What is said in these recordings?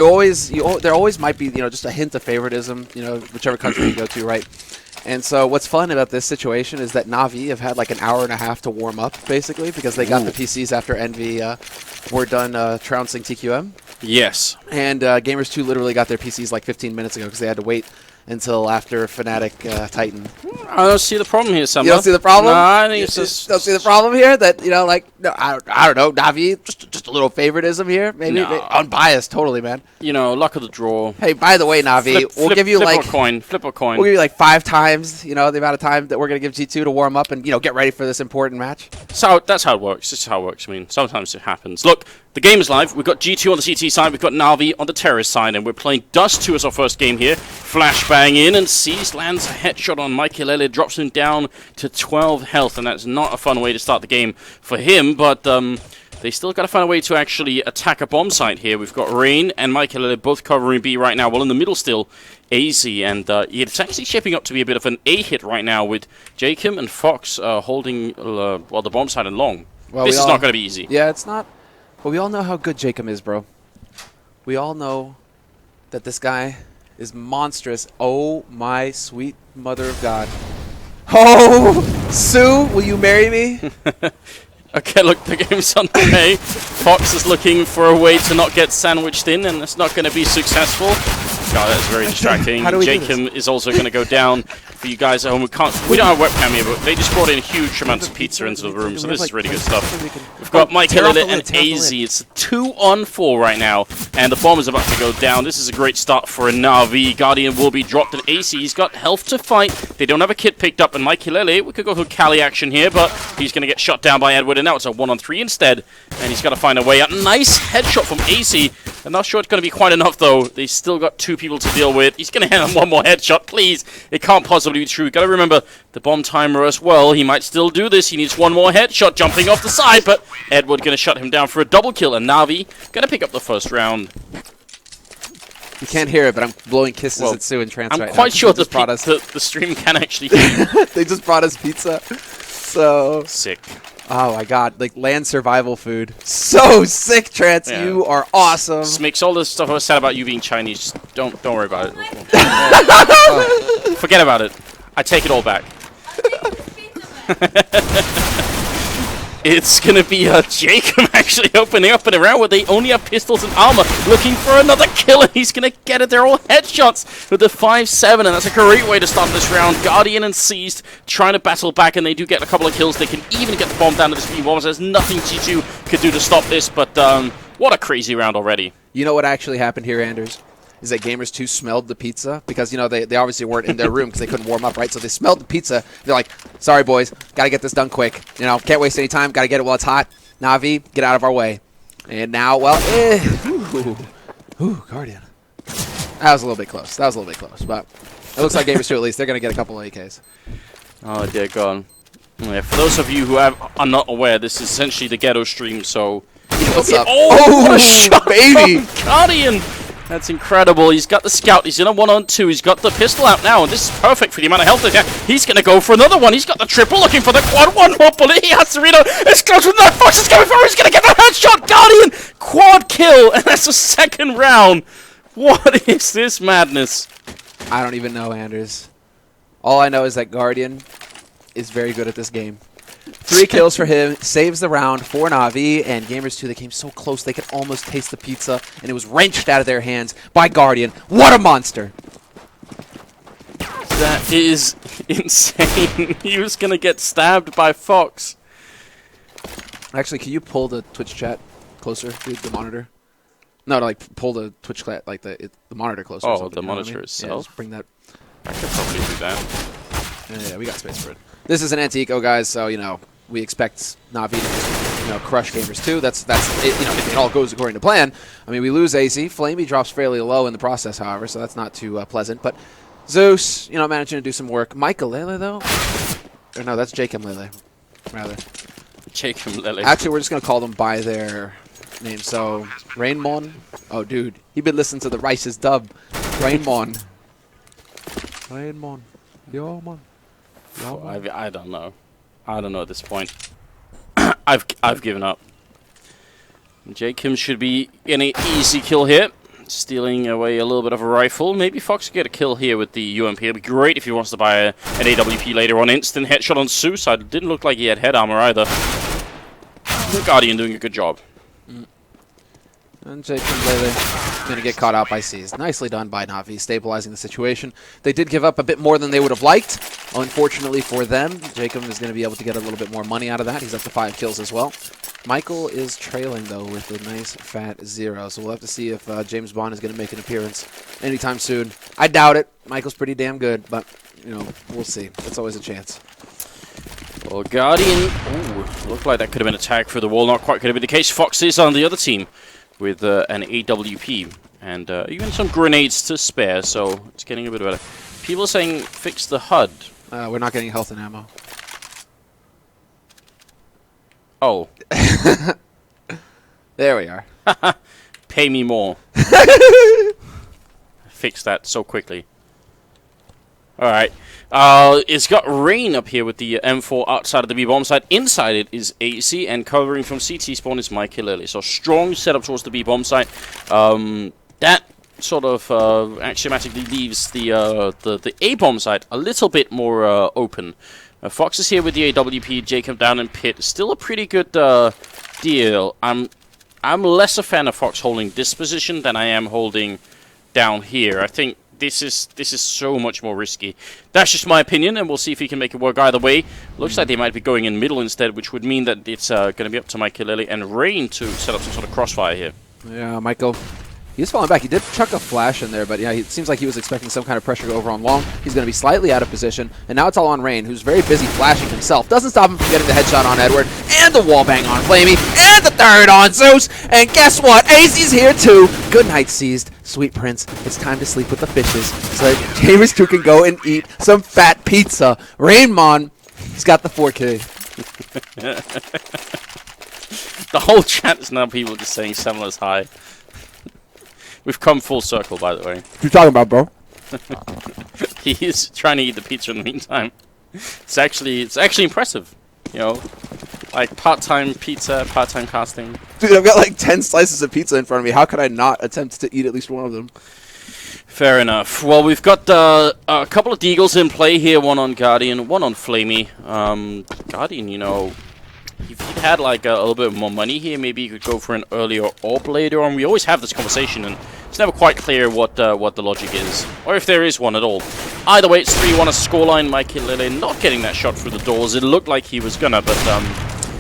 there always might be, just a hint of favoritism, whichever country you go to, right? And so what's fun about this situation is that NaVi have had like an hour and a half to warm up, basically, because they got the PCs after EnVy were done trouncing TQM. Yes. And Gamers 2 literally got their PCs like 15 minutes ago because they had to wait until after Fnatic Titan. I don't see the problem here, Summer. You don't see the problem? No, I think it's just... Don't see the problem here? That, no, I don't know, NaVi, just a little favoritism here, maybe? No. Unbiased, totally, man. Luck of the draw. Hey, by the way, NaVi, we'll give you like... Flip a coin. We'll give you like 5 times, the amount of time that we're going to give G2 to warm up and, get ready for this important match. So that's how it works. This is how it works. I mean, sometimes it happens. Look, the game is live. We've got G2 on the CT side. We've got NaVi on the terrorist side. And we're playing Dust 2 as our first game here. Flashbang in and sees lands a headshot on Maikelele. Drops him down to 12 health. And that's not a fun way to start the game for him. But they still got to find a way to actually attack a bomb site here. We've got Rain and Maikelele both covering B right now. Well, in the middle still, aizy. And it's actually shaping up to be a bit of an A hit right now with jkaem and Fox holding the bomb site and long. Well, this is not going to be easy. Yeah, it's not. But we all know how good jkaem is, bro. We all know that this guy is monstrous. Oh, my sweet mother of God. Oh, Sue, will you marry me? Okay, look, the game's on the way. Fox is looking for a way to not get sandwiched in, and it's not going to be successful. God, that's very distracting. jkaem is also going to go down. For you guys at home, we don't have webcam here, but they just brought in huge amounts of pizza into the room, so this is really good stuff. We've got Maikelele and aizy. It's 2-on-4 right now, and the bomb is about to go down. This is a great start for a NaVi. Guardian will be dropped at aizy. He's got health to fight. They don't have a kit picked up, and Maikelele, we could go for Kali action here, but he's going to get shot down by Edward, and now it's a 1-on-3 instead, and he's got to find a way out. Nice headshot from aizy. I'm not sure it's going to be quite enough, though. They still got 2 people to deal with. He's going to hit him one more headshot, please. It can't possibly be true. Got to remember the bomb timer as well. He might still do this. He needs one more headshot jumping off the side, but Edward going to shut him down for a double kill, and NaVi going to pick up the first round. You can't hear it, but I'm blowing kisses at Sue and Trance right now. I'm quite sure the stream can actually hear you. They just brought us pizza. So sick. Oh my God, like land survival food. So sick, Trance. Yeah. You are awesome. This makes all this stuff I said about you being Chinese. Just don't worry about it. Forget about it. I take it all back. It's going to be jkaem actually opening up and around where they only have pistols and armor, looking for another kill, and he's going to get it. They're all headshots with the 5-7, and that's a great way to start this round. Guardian and Seized trying to battle back, and they do get a couple of kills. They can even get the bomb down to the speed bombs. There's nothing G2 could do to stop this, but what a crazy round already. You know what actually happened here, Anders? Is that Gamers 2 smelled the pizza because, they obviously weren't in their room because they couldn't warm up, right? So they smelled the pizza. They're like, sorry, boys, got to get this done quick. Can't waste any time. Got to get it while it's hot. NaVi, get out of our way. And now, Guardian. That was a little bit close. But it looks like Gamers 2, at least, they're going to get a couple of AKs. Oh, dear God. Yeah, for those of you who are not aware, this is essentially the ghetto stream, so... What's up? Oh, what a shot, baby! Guardian! That's incredible. He's got the scout. He's in a 1-on-2. He's got the pistol out now, and this is perfect for the amount of health they have. He's going to go for another one. He's got the triple, looking for the quad. One more bullet. He has to reload. It's close with that. Fox is coming for him. He's going to get the headshot. Guardian, quad kill, and that's the second round. What is this madness? I don't even know, Anders. All I know is that Guardian is very good at this game. 3 kills for him, saves the round for NaVi, and Gamers 2, they came so close they could almost taste the pizza, and it was wrenched out of their hands by Guardian. What a monster! That is insane. He was going to get stabbed by Fox. Actually, can you pull the Twitch chat closer to the monitor? No, like pull the Twitch chat, like the monitor closer. Oh, the monitor itself? Yeah, just bring that. I could probably do that. Yeah, we got space for it. This is an anti-eco, guys, so, we expect NaVi to just, crush Gamers 2. That's if it all goes according to plan. I mean, we lose aizy. Flamie drops fairly low in the process, however, so that's not too pleasant. But Zeus, managing to do some work. Maikelele, though? Or no, that's jkaem Lele, rather. jkaem Lele. Actually, we're just going to call them by their name. So, Rainmon. Oh, dude. He been listening to the Rice's dub. Rainmon. Rainmon. Yo, man. I don't know. I don't know at this point. I've given up. jkaem should be in an easy kill here. stealing away a little bit of a rifle. Maybe Fox could get a kill here with the UMP. It'd be great if he wants to buy an AWP later on. Instant headshot on Zeus. Didn't look like he had head armor either. The Guardian doing a good job. And jkaem going to get caught out by C's. Nicely done by NaVi, stabilizing the situation. They did give up a bit more than they would have liked. Unfortunately for them, jkaem is going to be able to get a little bit more money out of that. He's up to 5 kills as well. Mikail is trailing, though, with a nice fat 0. So we'll have to see if James Bond is going to make an appearance anytime soon. I doubt it. Mikail's pretty damn good, but, you know, we'll see. It's always a chance. Well, Guardian, looked like that could have been a tag for the wall. Not quite could have been the case. Fox is on the other team with an AWP and even some grenades to spare, so it's getting a bit better. People are saying fix the HUD. We're not getting health and ammo. Oh. There we are. Pay me more. Fix that so quickly. Alright. It's got Rain up here with the M4 outside of the B-bomb site. Inside it is aizy, and covering from CT spawn is Maikelele. So strong setup towards the B-bomb site. That sort of axiomatically leaves the A-bomb site a little bit more open. Fox is here with the AWP, jkaem down in pit. Still a pretty good deal. I'm less a fan of Fox holding this position than I am holding down here. I think this is so much more risky. That's just my opinion, and we'll see if he can make it work either way. Looks like they might be going in middle instead, which would mean that it's going to be up to Maikelele and Rain to set up some sort of crossfire here. Yeah, Mikail. He's falling back. He did chuck a flash in there, but yeah, it seems like he was expecting some kind of pressure to go over on long. He's going to be slightly out of position, and now it's all on Rain, who's very busy flashing himself. Doesn't stop him from getting the headshot on Edward, and the wallbang on flamie, and the third on Zeus, and guess what? aizy's here too. Good night, Seized. Sweet Prince, it's time to sleep with the fishes so that Gamers 2 can go and eat some fat pizza. Rainmon, he's got the 4K. The whole chat is now people just saying Semler's high. We've come full circle, by the way. What you talking about, bro? He is trying to eat the pizza in the meantime. It's actually impressive. You know, like part-time pizza, part-time casting. Dude, I've got like 10 slices of pizza in front of me. How could I not attempt to eat at least one of them? Fair enough. Well, we've got a couple of deagles in play here. One on Guardian, one on flamie. Guardian, you know, if he'd had like a little bit more money here, maybe you could go for an earlier orb later on. We always have this conversation, and it's never quite clear what the logic is, or if there is one at all. Either way, it's 3-1 a scoreline. Maikelele not getting that shot through the doors. It looked like he was gonna, but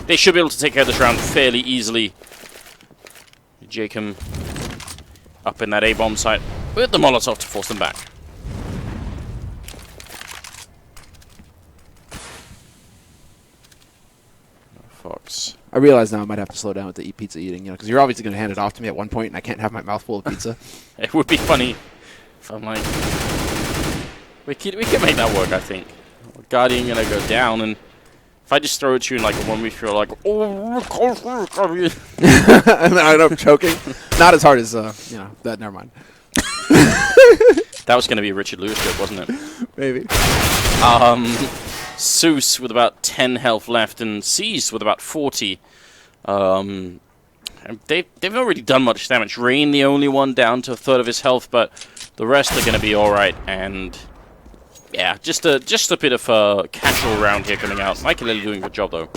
they should be able to take care of this round fairly easily. jkaem up in that A-bomb site with the Molotov to force them back. Fox. I realize now I might have to slow down with the pizza eating, you know, because you're obviously going to hand it off to me at one point, and I can't have my mouth full of pizza. It would be funny if I'm like, we can make that work, I think. Guardian gonna go down, and if I just throw it to you in like a 1v3, you're like, oh, and then I end up choking. Not as hard as you know. That never mind. That was gonna be a Richard Lewis joke, wasn't it? Maybe. Zeus with about 10 health left, and Seized with about 40. And they've not really done much damage. Rain, the only one, down to a third of his health, but the rest are going to be all right. And yeah, just a bit of a casual round here coming out. Maikelele doing a good job though.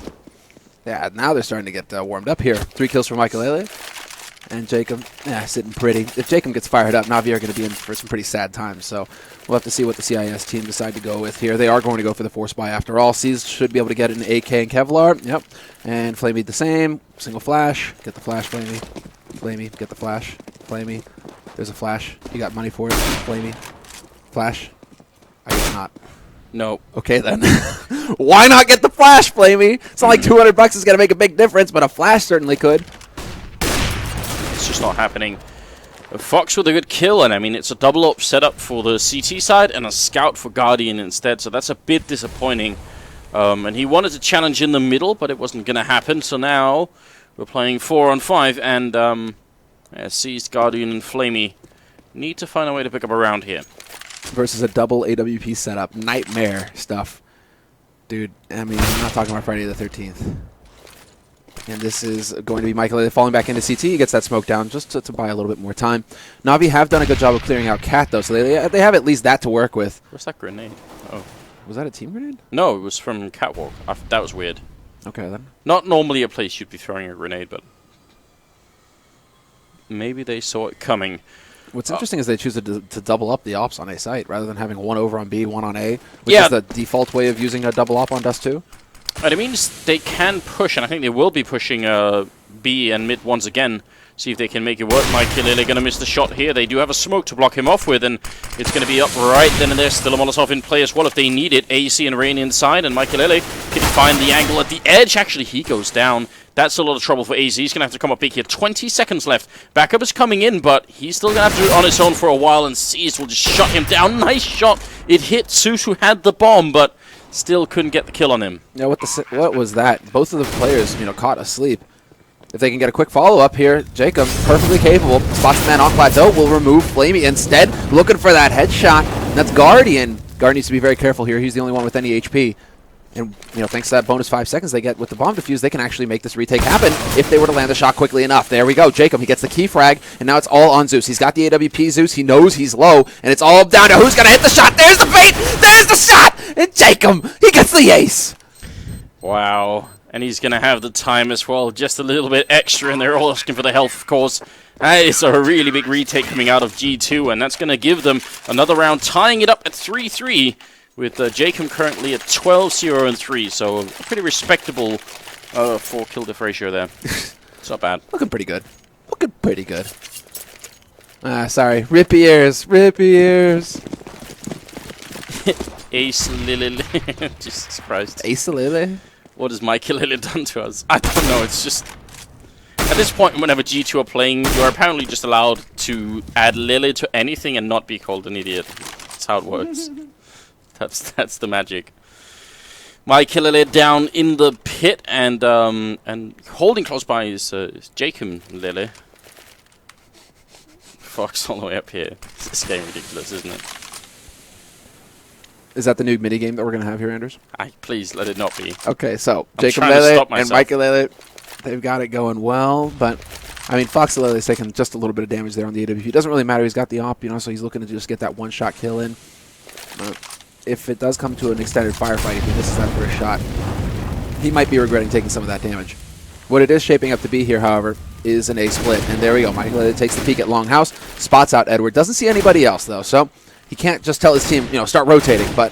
Yeah, now they're starting to get warmed up here. 3 kills for Maikelele. And jkaem, sitting pretty. If jkaem gets fired up, NaVi are going to be in for some pretty sad times. So we'll have to see what the CIS team decide to go with here. They are going to go for the force buy after all. Seized should be able to get an AK and Kevlar. Yep. And flamie the same. Single flash. Get the flash, flamie. Flamie, get the flash. Flamie. There's a flash. You got money for it. Flamie. Flash. I guess not. No. Okay then. Why not get the flash, flamie? It's not like $200 is going to make a big difference, but a flash certainly could. It's just not happening. Fox with a good kill, and I mean, it's a double-up setup for the CT side and a scout for Guardian instead, so that's a bit disappointing. And he wanted to challenge in the middle, but it wasn't going to happen, so now we're playing 4 on 5, and Seized, Guardian, and flamie need to find a way to pick up a round here. Versus a double AWP setup. Nightmare stuff. Dude, I mean, I'm not talking about Friday the 13th. And this is going to be Maikelele falling back into CT. He gets that smoke down just to buy a little bit more time. NaVi have done a good job of clearing out Cat, though, so they have at least that to work with. Where's that grenade? Oh. Was that a team grenade? No, it was from Catwalk. That was weird. Okay, then. Not normally a place you'd be throwing a grenade, but maybe they saw it coming. What's interesting is they choose to double up the ops on A site rather than having one over on B, one on A, which is the default way of using a double op on Dust 2. And it means they can push, and I think they will be pushing B and mid once again. See if they can make it work. Maikelele going to miss the shot here. They do have a smoke to block him off with, and it's going to be up right then and there. Still a Molotov in play as well if they need it. aizy and Rain inside, and Maikelele can find the angle at the edge. Actually, he goes down. That's a lot of trouble for aizy. He's going to have to come up big here. 20 seconds left. Backup is coming in, but he's still going to have to do it on his own for a while, and Zeus will just shut him down. Nice shot. It hit Zeus, who had the bomb, but still couldn't get the kill on him. Yeah, what was that? Both of the players, caught asleep. If they can get a quick follow-up here, Jacob, perfectly capable, spots the man on plateau, will remove flamie instead, looking for that headshot. And that's Guardian. Guard needs to be very careful here. He's the only one with any HP. And, thanks to that bonus 5 seconds they get with the bomb defuse, they can actually make this retake happen if they were to land the shot quickly enough. There we go. Jacob, he gets the key frag, and now it's all on Zeus. He's got the AWP Zeus. He knows he's low, and it's all down to who's going to hit the shot. There's the bait. There's the shot. And Jacob, he gets the ace. Wow. And he's going to have the time as well, just a little bit extra, and they're all asking for the health, of course. That is a really big retake coming out of G2, and that's going to give them another round, tying it up at 3-3, with Jacob currently at 12-0-3, so a pretty respectable 4-kill diff ratio there. It's not bad. Looking pretty good. Looking pretty good. Sorry. Rippy ears. Rippy ears. Aistrup. Jesus Christ. Aistrup? What has Maikelele done to us? I don't know, it's just... At this point, whenever G2 are playing, you're apparently just allowed to add Lele to anything and not be called an idiot. That's how it works. That's the magic. Maikelele down in the pit, and holding close by is Jacob Lele. Fox all the way up here. This game ridiculous, isn't it? Is that the new minigame that we're going to have here, Anders? Please, let it not be. Okay, so Jacob Lele and Maikelele, they've got it going well, but, Fox Lele is taking just a little bit of damage there on the AWP. It doesn't really matter. He's got the op, so he's looking to just get that one-shot kill in. If it does come to an extended firefight, if he misses that first shot, he might be regretting taking some of that damage. What it is shaping up to be here, however, is an A split, and there we go. Maikelele takes the peek at Longhouse, spots out Edward, doesn't see anybody else, though, so... He can't just tell his team, start rotating, but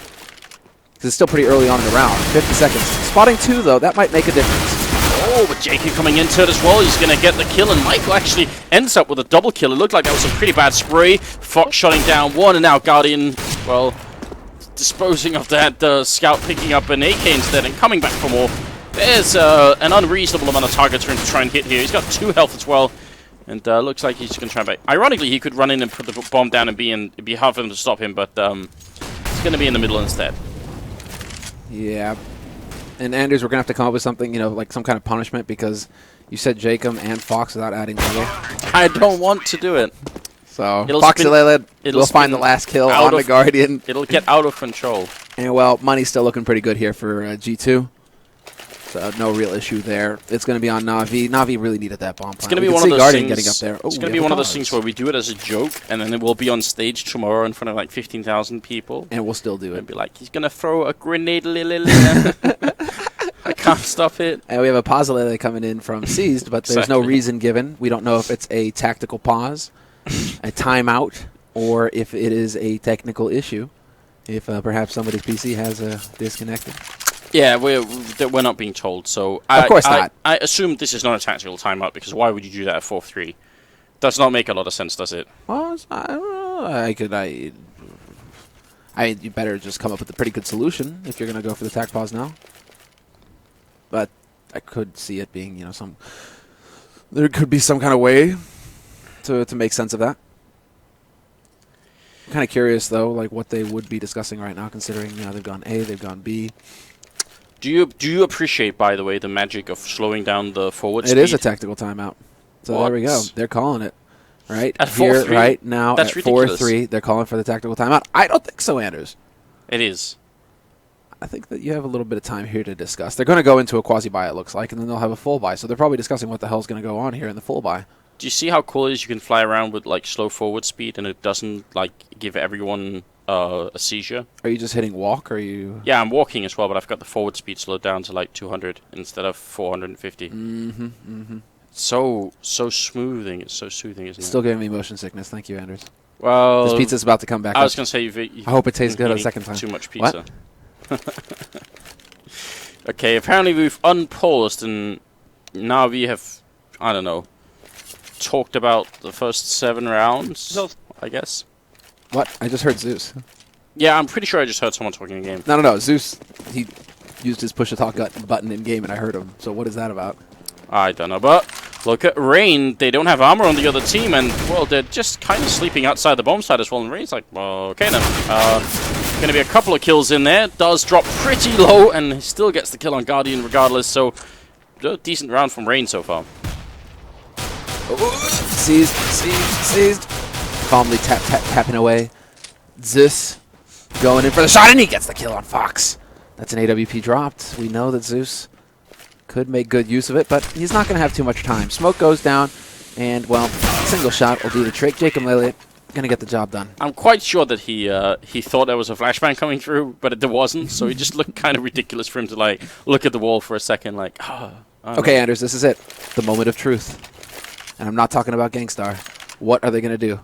it's still pretty early on in the round. 50 seconds. Spotting 2, though, that might make a difference. Oh, but Jacob coming into it as well. He's going to get the kill, and Michael actually ends up with a double kill. It looked like that was a pretty bad spray. Fox shutting down one, and now Guardian, well, disposing of that scout, picking up an AK instead and coming back for more. There's an unreasonable amount of targets for him to try and hit here. He's got 2 health as well. And looks like he's just going to try and back. Ironically, he could run in and put the bomb down and it'd be hard for them to stop him, but it's going to be in the middle instead. Yeah. And Anders, we're going to have to come up with something, like some kind of punishment, because you said Jacob and Fox without adding Lele. I don't want to do it. So, Fox and Lele will find the last kill on the Guardian. It'll get out of control. And, well, money's still looking pretty good here for G2. So no real issue there. It's going to be on NaVi. NaVi really needed that bomb. It's going to be one of those things. Getting up there. It's going to be one of those things where we do it as a joke, and then it will be on stage tomorrow in front of like 15,000 people, and we'll still do it. And be like, he's going to throw a grenade. I can't stop it. And we have a pause coming in from Seized, but there's no reason given. We don't know if it's a tactical pause, a timeout, or if it is a technical issue. If perhaps somebody's PC has disconnected. Yeah, we're not being told, so... Of course not. I assume this is not a tactical timeout, because why would you do that at 4-3? Does not make a lot of sense, does it? Well, I don't know. You better just come up with a pretty good solution if you're going to go for the tac pause now. But I could see it being, there could be some kind of way to make sense of that. I'm kind of curious, though, like what they would be discussing right now, considering, they've gone A, they've gone B. Do you appreciate, by the way, the magic of slowing down the forward speed? It is a tactical timeout. So there we go. They're calling it. Right at here, 4-3? right now, That's at ridiculous. 4-3, they're calling for the tactical timeout. I don't think so, Anders. It is. I think that you have a little bit of time here to discuss. They're going to go into a quasi-buy, it looks like, and then they'll have a full buy. So they're probably discussing what the hell's going to go on here in the full buy. Do you see how cool it is? You can fly around with like slow forward speed, and it doesn't like give everyone a seizure. Are you just hitting walk, or are you... Yeah, I'm walking as well, but I've got the forward speed slowed down to like 200 instead of 450. Mm-hmm, mm-hmm. So smoothing. It's so soothing, isn't it? Still giving me motion sickness. Thank you, Anders. Well, this pizza's about to come back. I was going to say you've I hope it tastes good a second time. Too much pizza. Okay, apparently we've unpaused, and now we have, I don't know, talked about the first 7 rounds, I guess. What? I just heard Zeus. Yeah, I'm pretty sure I just heard someone talking in game. No. Zeus, he used his push-to-talk button in game, and I heard him. So what is that about? I don't know, but look at Rain. They don't have armor on the other team, and, well, they're just kind of sleeping outside the bomb side as well. And Rain's like, well, okay then. Going to be a couple of kills in there. Does drop pretty low, and he still gets the kill on Guardian regardless. So, decent round from Rain so far. Seized. Calmly tapping away. Zeus going in for the shot, and he gets the kill on Fox. That's an AWP dropped. We know that Zeus could make good use of it, but he's not going to have too much time. Smoke goes down, and, well, single shot will do the trick. jkaem going to get the job done. I'm quite sure that he thought there was a flashbang coming through, but there wasn't, so it just looked kind of ridiculous for him to, like, look at the wall for a second, like, Okay, Anders, this is it. The moment of truth. And I'm not talking about Gangstar. What are they going to do?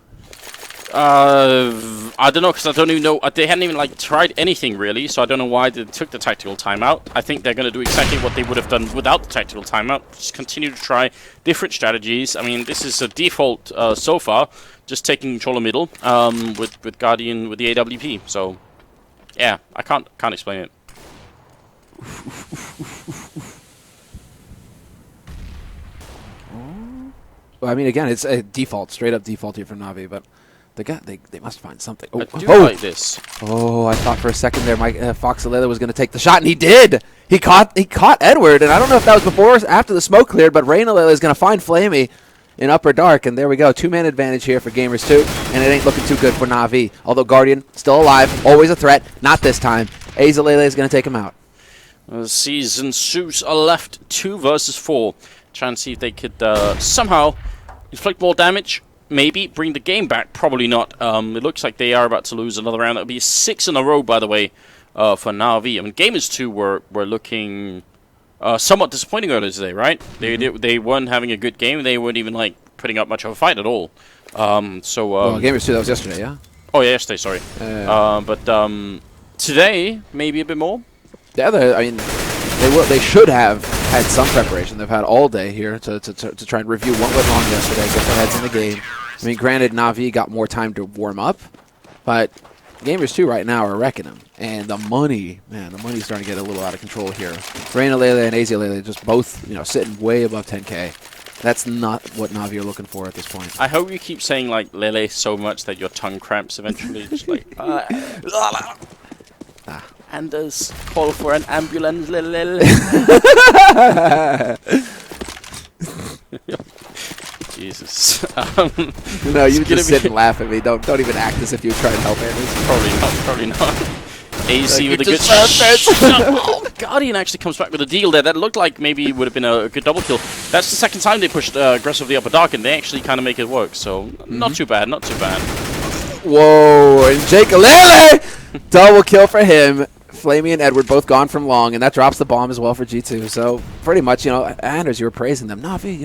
I don't know, because I don't even know. They hadn't even like tried anything really, so I don't know why they took the tactical timeout. I think they're going to do exactly what they would have done without the tactical timeout. Just continue to try different strategies. I mean, this is a default so far, just taking control of middle with Guardian with the AWP. So yeah, I can't explain it. Well, I mean, again, it's a default, straight up default here from Navi, but they must find something. I do like this. Oh, I thought for a second there Vasilyev was going to take the shot, and he did. He caught Edward, and I don't know if that was before or after the smoke cleared, but Maikelele is going to find flamie in upper dark, and there we go. 2-man advantage here for Gamers 2, and it ain't looking too good for Navi. Although Guardian still alive, always a threat. Not this time. aizy is going to take him out. Season Zeus are left 2 versus 4. Try and see if they could somehow inflict more damage. Maybe bring the game back. Probably not. It looks like they are about to lose another round. That'll be 6 in a row, by the way, for Navi. I mean, Gamers 2 were looking somewhat disappointing earlier today, right? They weren't having a good game. They weren't even like putting up much of a fight at all. Well, Gamers 2, that was yesterday, yeah. Oh yeah, yesterday. Sorry. But today maybe a bit more. Yeah, I mean, they should have had some preparation. They've had all day here to try and review what went wrong yesterday, get their heads in the game. I mean, granted, Navi got more time to warm up, but Gamers 2 right now are wrecking them. And the money, man, the money's starting to get a little out of control here. Maikelele and aizy just both, sitting way above 10K. That's not what Navi are looking for at this point. I hope you keep saying, like, Lele so much that your tongue cramps eventually. Just like, Anders, call for an ambulance. Jesus. No, you just sit and laugh at me. Don't even act as if you were trying to help Anders. Probably not. aizy with a good shot. Guardian actually comes back with a deal there. That looked like maybe it would have been a good double kill. That's the second time they pushed aggressively upper dark, and they actually kind of make it work. So not too bad, not too bad. Whoa, and Maikelele! Double kill for him. flamie and Edward both gone from long, and that drops the bomb as well for G2. So pretty much, Anders, you were praising them. Navi,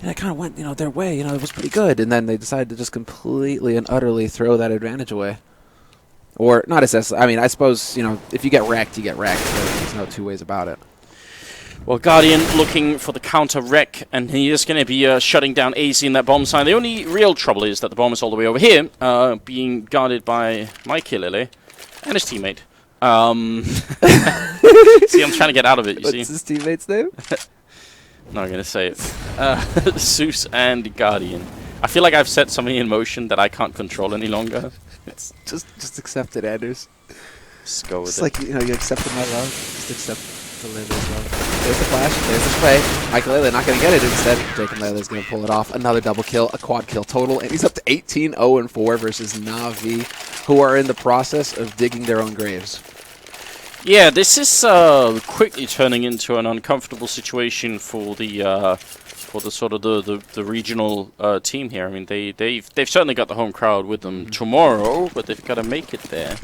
they kind of went, their way. It was pretty good, and then they decided to just completely and utterly throw that advantage away. Or not as I mean, I suppose if you get wrecked, you get wrecked. There's no two ways about it. Well, Guardian looking for the counter wreck, and he is going to be shutting down aizy in that bomb side. The only real trouble is that the bomb is all the way over here, being guarded by Maikelele and his teammate. See, I'm trying to get out of it, What's his teammate's name? Not going to say it. Zeus and Guardian. I feel like I've set something in motion that I can't control any longer. It's just accept it, Anders. Just go with it's it. Like, you accepted my love. Just accept the Ladislav love. There's the flash. There's the spray. Maikelele not going to get it. Instead, jkaem is going to pull it off. Another double kill, a quad kill total, and he's up to 18-0-4 versus Navi, who are in the process of digging their own graves. Yeah, this is quickly turning into an uncomfortable situation for the sort of the regional team here. I mean, they've certainly got the home crowd with them tomorrow, but they've got to make it there.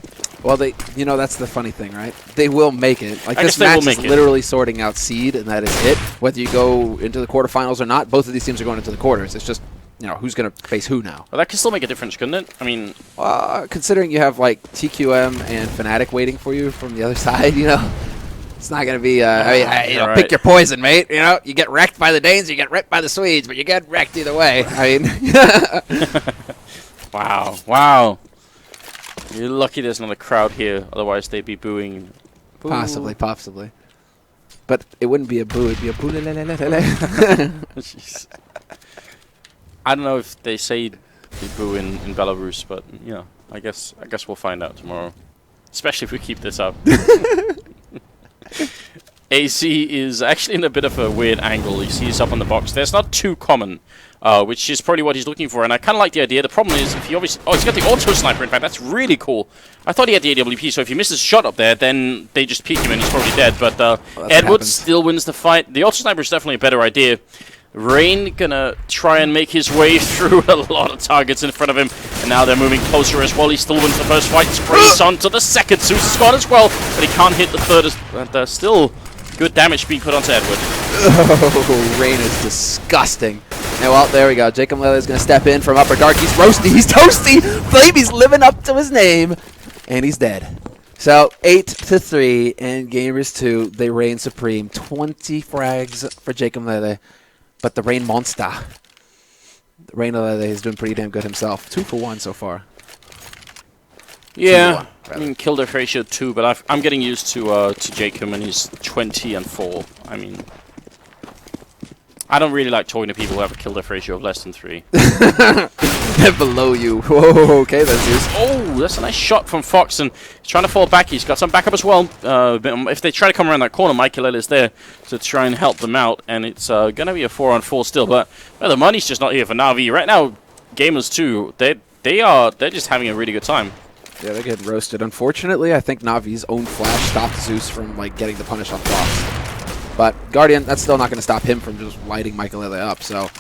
Well, that's the funny thing, right? They will make it. Like, I this match is literally sorting out seed, and that is it. Whether you go into the quarterfinals or not, both of these teams are going into the quarters. It's just, who's going to face who now. Well, that can still make a difference, couldn't it? I mean, considering you have like TQM and Fnatic waiting for you from the other side, it's not going to be. Right. Pick your poison, mate. You get wrecked by the Danes, you get wrecked by the Swedes, but you get wrecked either way. I mean, wow. You're lucky there's not a crowd here, otherwise they'd be booing. Boo. Possibly. But it wouldn't be a boo, it'd be a boo. I don't know if they say they boo in Belarus, but I guess we'll find out tomorrow. Especially if we keep this up. aizy is actually in a bit of a weird angle. You see he's up on the box. That's not too common, which is probably what he's looking for. And I kind of like the idea. The problem is, if he obviously... Oh, he's got the auto sniper, in fact. That's really cool. I thought he had the AWP, so if he misses a shot up there, then they just peek him and he's probably dead. But Edwards still wins the fight. The auto sniper is definitely a better idea. Rain gonna try and make his way through a lot of targets in front of him, and now they're moving closer as well. He still wins the first fight, sprays onto the second. Zeus is gone as well, but he can't hit the third. But still good damage being put onto Edward. Oh, Rain is disgusting. And well, there we go. jkaem is gonna step in from upper dark. He's roasty, he's toasty. Flamie's living up to his name, and he's dead. So 8-3, and Gamers 2, they reign supreme. 20 frags for jkaem. But the Rain monster, is doing pretty damn good himself. 2 for 1 so far. Yeah, I mean, kill death ratio 2, but I'm getting used to jkaem, and he's 20-4. I mean, I don't really like talking to people who have a kill death ratio of less than 3. Below you. Whoa, okay, that's Zeus. Oh, that's a nice shot from Fox, and he's trying to fall back. He's got some backup as well. If they try to come around that corner, Maikelele is there to try and help them out, and it's going to be a 4-on-4 still. But the money's just not here for NaVi right now. Gamers 2, they're just having a really good time. Yeah, they're getting roasted. Unfortunately, I think NaVi's own flash stopped Zeus from getting the punish on Fox. But Guardian, that's still not going to stop him from just lighting Maikelele up. So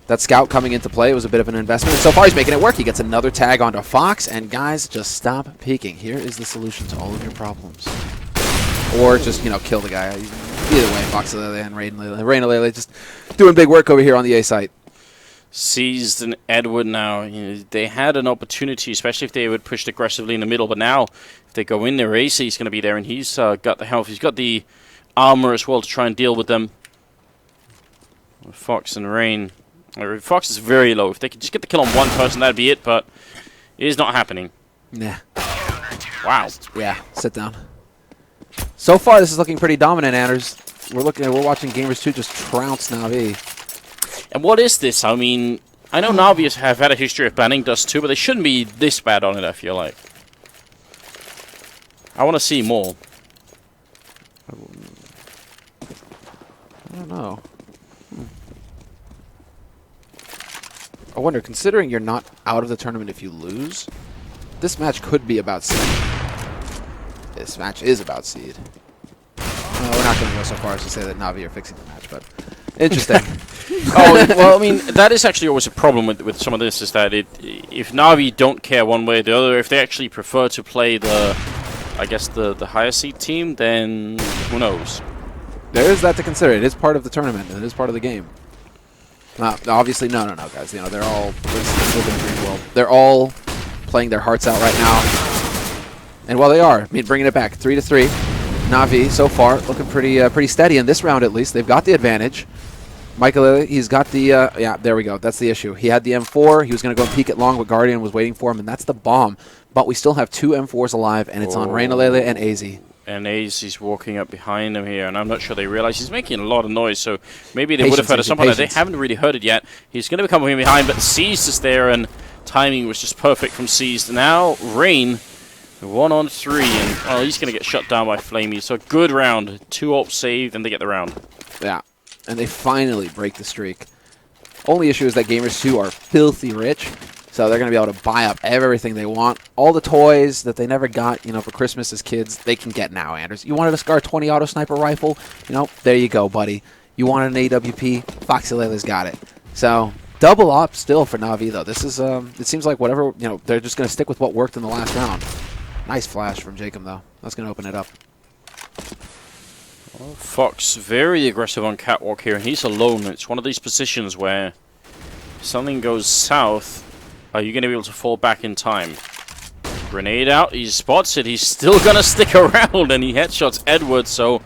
that scout coming into play was a bit of an investment. And so far, he's making it work. He gets another tag onto Fox. And guys, just stop peeking. Here is the solution to all of your problems. Or just, kill the guy. Either way, Vasilyev and Maikelele just doing big work over here on the A site. Seized and Edward now. They had an opportunity, especially if they would push aggressively in the middle. But now, if they go in there, aizy is going to be there. And he's got the health. He's got the armor as well to try and deal with them. Fox and Rain. Fox is very low. If they could just get the kill on one person, that'd be it, but it is not happening. Nah. Wow. Yeah, sit down. So far, this is looking pretty dominant, Anders. We're watching Gamers 2 just trounce NaVi. And what is this? I mean, I know NaVi have had a history of banning Dust 2, but they shouldn't be this bad on it, I feel like. I want to see more. I don't know. I wonder, considering you're not out of the tournament if you lose, this match could be about seed. This match is about seed. No, we're not going to go so far as to say that NaVi are fixing the match, but interesting. Oh, well, I mean, that is actually always a problem with some of this, is that if NaVi don't care one way or the other, if they actually prefer to play the higher seed team, then who knows? There is that to consider. It is part of the tournament, and it is part of the game. Obviously, no, guys. They're all they're all playing their hearts out right now, and while they are, bringing it back 3-3. NaVi so far looking pretty steady in this round at least. They've got the advantage. Maikelele, he's got the yeah. There we go. That's the issue. He had the M4. He was going to go and peek it long, but Guardian was waiting for him, and that's the bomb. But we still have 2 M4s alive, and it's on Maikelele and aizy. And aizy's walking up behind him here, and I'm not sure they realize he's making a lot of noise, so maybe they would have heard of something. They haven't really heard it yet. He's going to be coming behind, but Seized is there, and timing was just perfect from Seized. Now, Rain, 1-on-3, and he's going to get shut down by flamie. So good round. 2 ults saved, and they get the round. Yeah, and they finally break the streak. Only issue is that Gamers 2 are filthy rich, So they're going to be able to buy up everything they want. All the toys that they never got, for Christmas as kids, they can get now, Anders. You wanted a SCAR 20 auto sniper rifle? There you go, buddy. You wanted an AWP? Vasilyev got it. So double up still for NaVi, though. This is, it seems like whatever, they're just going to stick with what worked in the last round. Nice flash from Joakim, though. That's going to open it up. Well, Fox very aggressive on catwalk here, and he's alone. It's one of these positions where if something goes south, are you going to be able to fall back in time? Grenade out, he spots it, he's still going to stick around, and he headshots Edward, so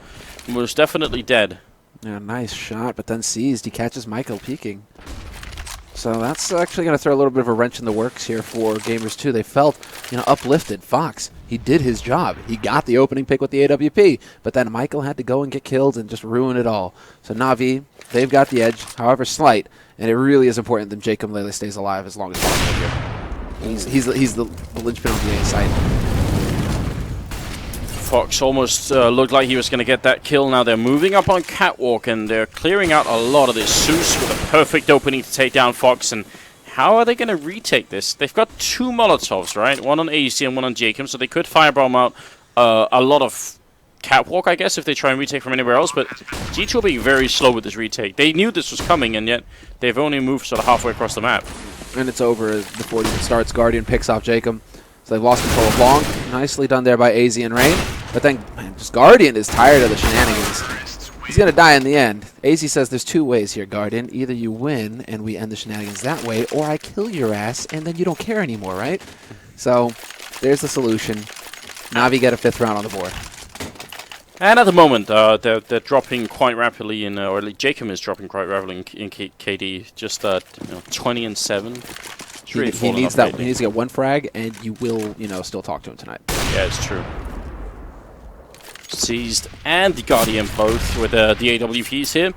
he was definitely dead. Yeah, nice shot, but then seized. He catches Mikail peeking. So that's actually going to throw a little bit of a wrench in the works here for Gamers 2. They felt, uplifted. Fox, he did his job. He got the opening pick with the AWP, but then Mikail had to go and get killed and just ruin it all. So NaVi, they've got the edge, however slight, and it really is important that jkaem stays alive as long as possible here. He's the linchpin on the A side. Fox almost looked like he was going to get that kill. Now they're moving up on catwalk, and they're clearing out a lot of this. Zeus with a perfect opening to take down Fox, and how are they going to retake this? They've got 2 Molotovs, right? One on aizy and one on jkaem, so they could firebomb out a lot of catwalk, I guess, if they try and retake from anywhere else, but G2 are being very slow with this retake. They knew this was coming, and yet they've only moved sort of halfway across the map. And it's over before it even starts. Guardian picks off jkaem. So they've lost control of long. Nicely done there by aizy and Rain. But then, just Guardian is tired of the shenanigans. He's going to die in the end. aizy says there's 2 ways here, Guardian. Either you win and we end the shenanigans that way, or I kill your ass and then you don't care anymore, right? So, there's the solution. NaVi get a 5th round on the board. And at the moment, they're dropping quite rapidly, or at least jkaem is dropping quite rapidly in KD. Just 20 and 7. Really he needs that. He needs to get 1 frag, and you will, still talk to him tonight. Yeah, it's true. Seized and the Guardian both with the AWPs here.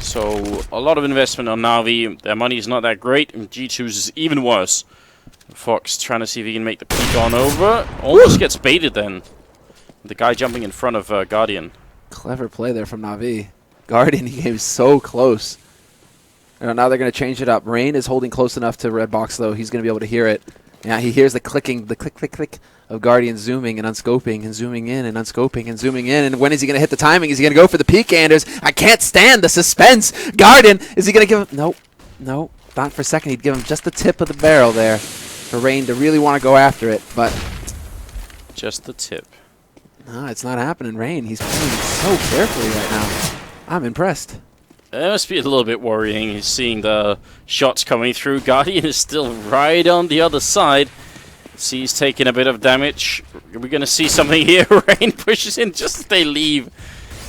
So a lot of investment on NaVi. Their money is not that great, and G2's is even worse. Fox trying to see if he can make the peek on over. Almost gets baited then. The guy jumping in front of Guardian. Clever play there from NaVi. Guardian, he came so close. Now they're going to change it up. Rain is holding close enough to red box, though. He's going to be able to hear it. Yeah, he hears the clicking, the click, click, click of Guardian zooming and unscoping and zooming in and unscoping and zooming in. And when is he going to hit the timing? Is he going to go for the peek, Anders? I can't stand the suspense. Guardian, is he going to give him? Nope. Nope. Not for a second. He'd give him just the tip of the barrel there for Rain to really want to go after it. But just the tip. No, it's not happening. Rain, he's playing so carefully right now. I'm impressed. It must be a little bit worrying. He's seeing the shots coming through. Guardian is still right on the other side. He's taking a bit of damage. We're going to see something here. Rain pushes in just as they leave.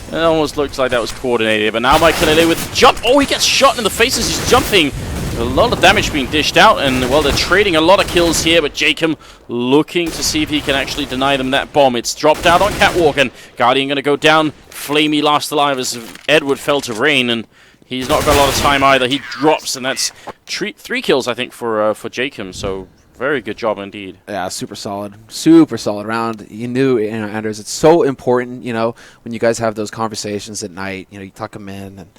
It almost looks like that was coordinated. But now Maikelele with the jump. Oh, he gets shot in the face as he's jumping. A lot of damage being dished out. And, well, they're trading a lot of kills here. But jkaem looking to see if he can actually deny them that bomb. It's dropped out on catwalk. And Guardian going to go down. Flamie last alive as Edward fell to Rain, and he's not got a lot of time either. He drops, and that's 3 kills, I think, for jkaem. So very good job indeed. Yeah, super solid round. You knew, Anders, it's so important, when you guys have those conversations at night. You tuck him in, and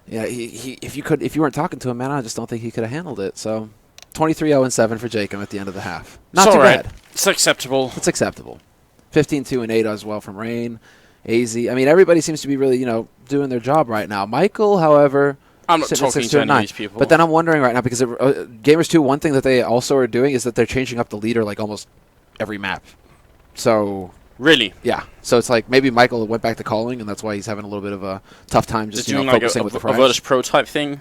if you weren't talking to him, man, I just don't think he could have handled it. So 23-0-7 for jkaem at the end of the half. Not too bad. It's acceptable. 15-2 and 8 as well from Rain. aizy. I mean, everybody seems to be really, doing their job right now. Mikail, however, I'm not talking to any of these people. But then I'm wondering right now, because Gamers 2, one thing that they also are doing is that they're changing up the leader like almost every map. So really, yeah. So it's like maybe Mikail went back to calling, and that's why he's having a little bit of a tough time just doing focusing with the frags. A Virtus Pro type thing.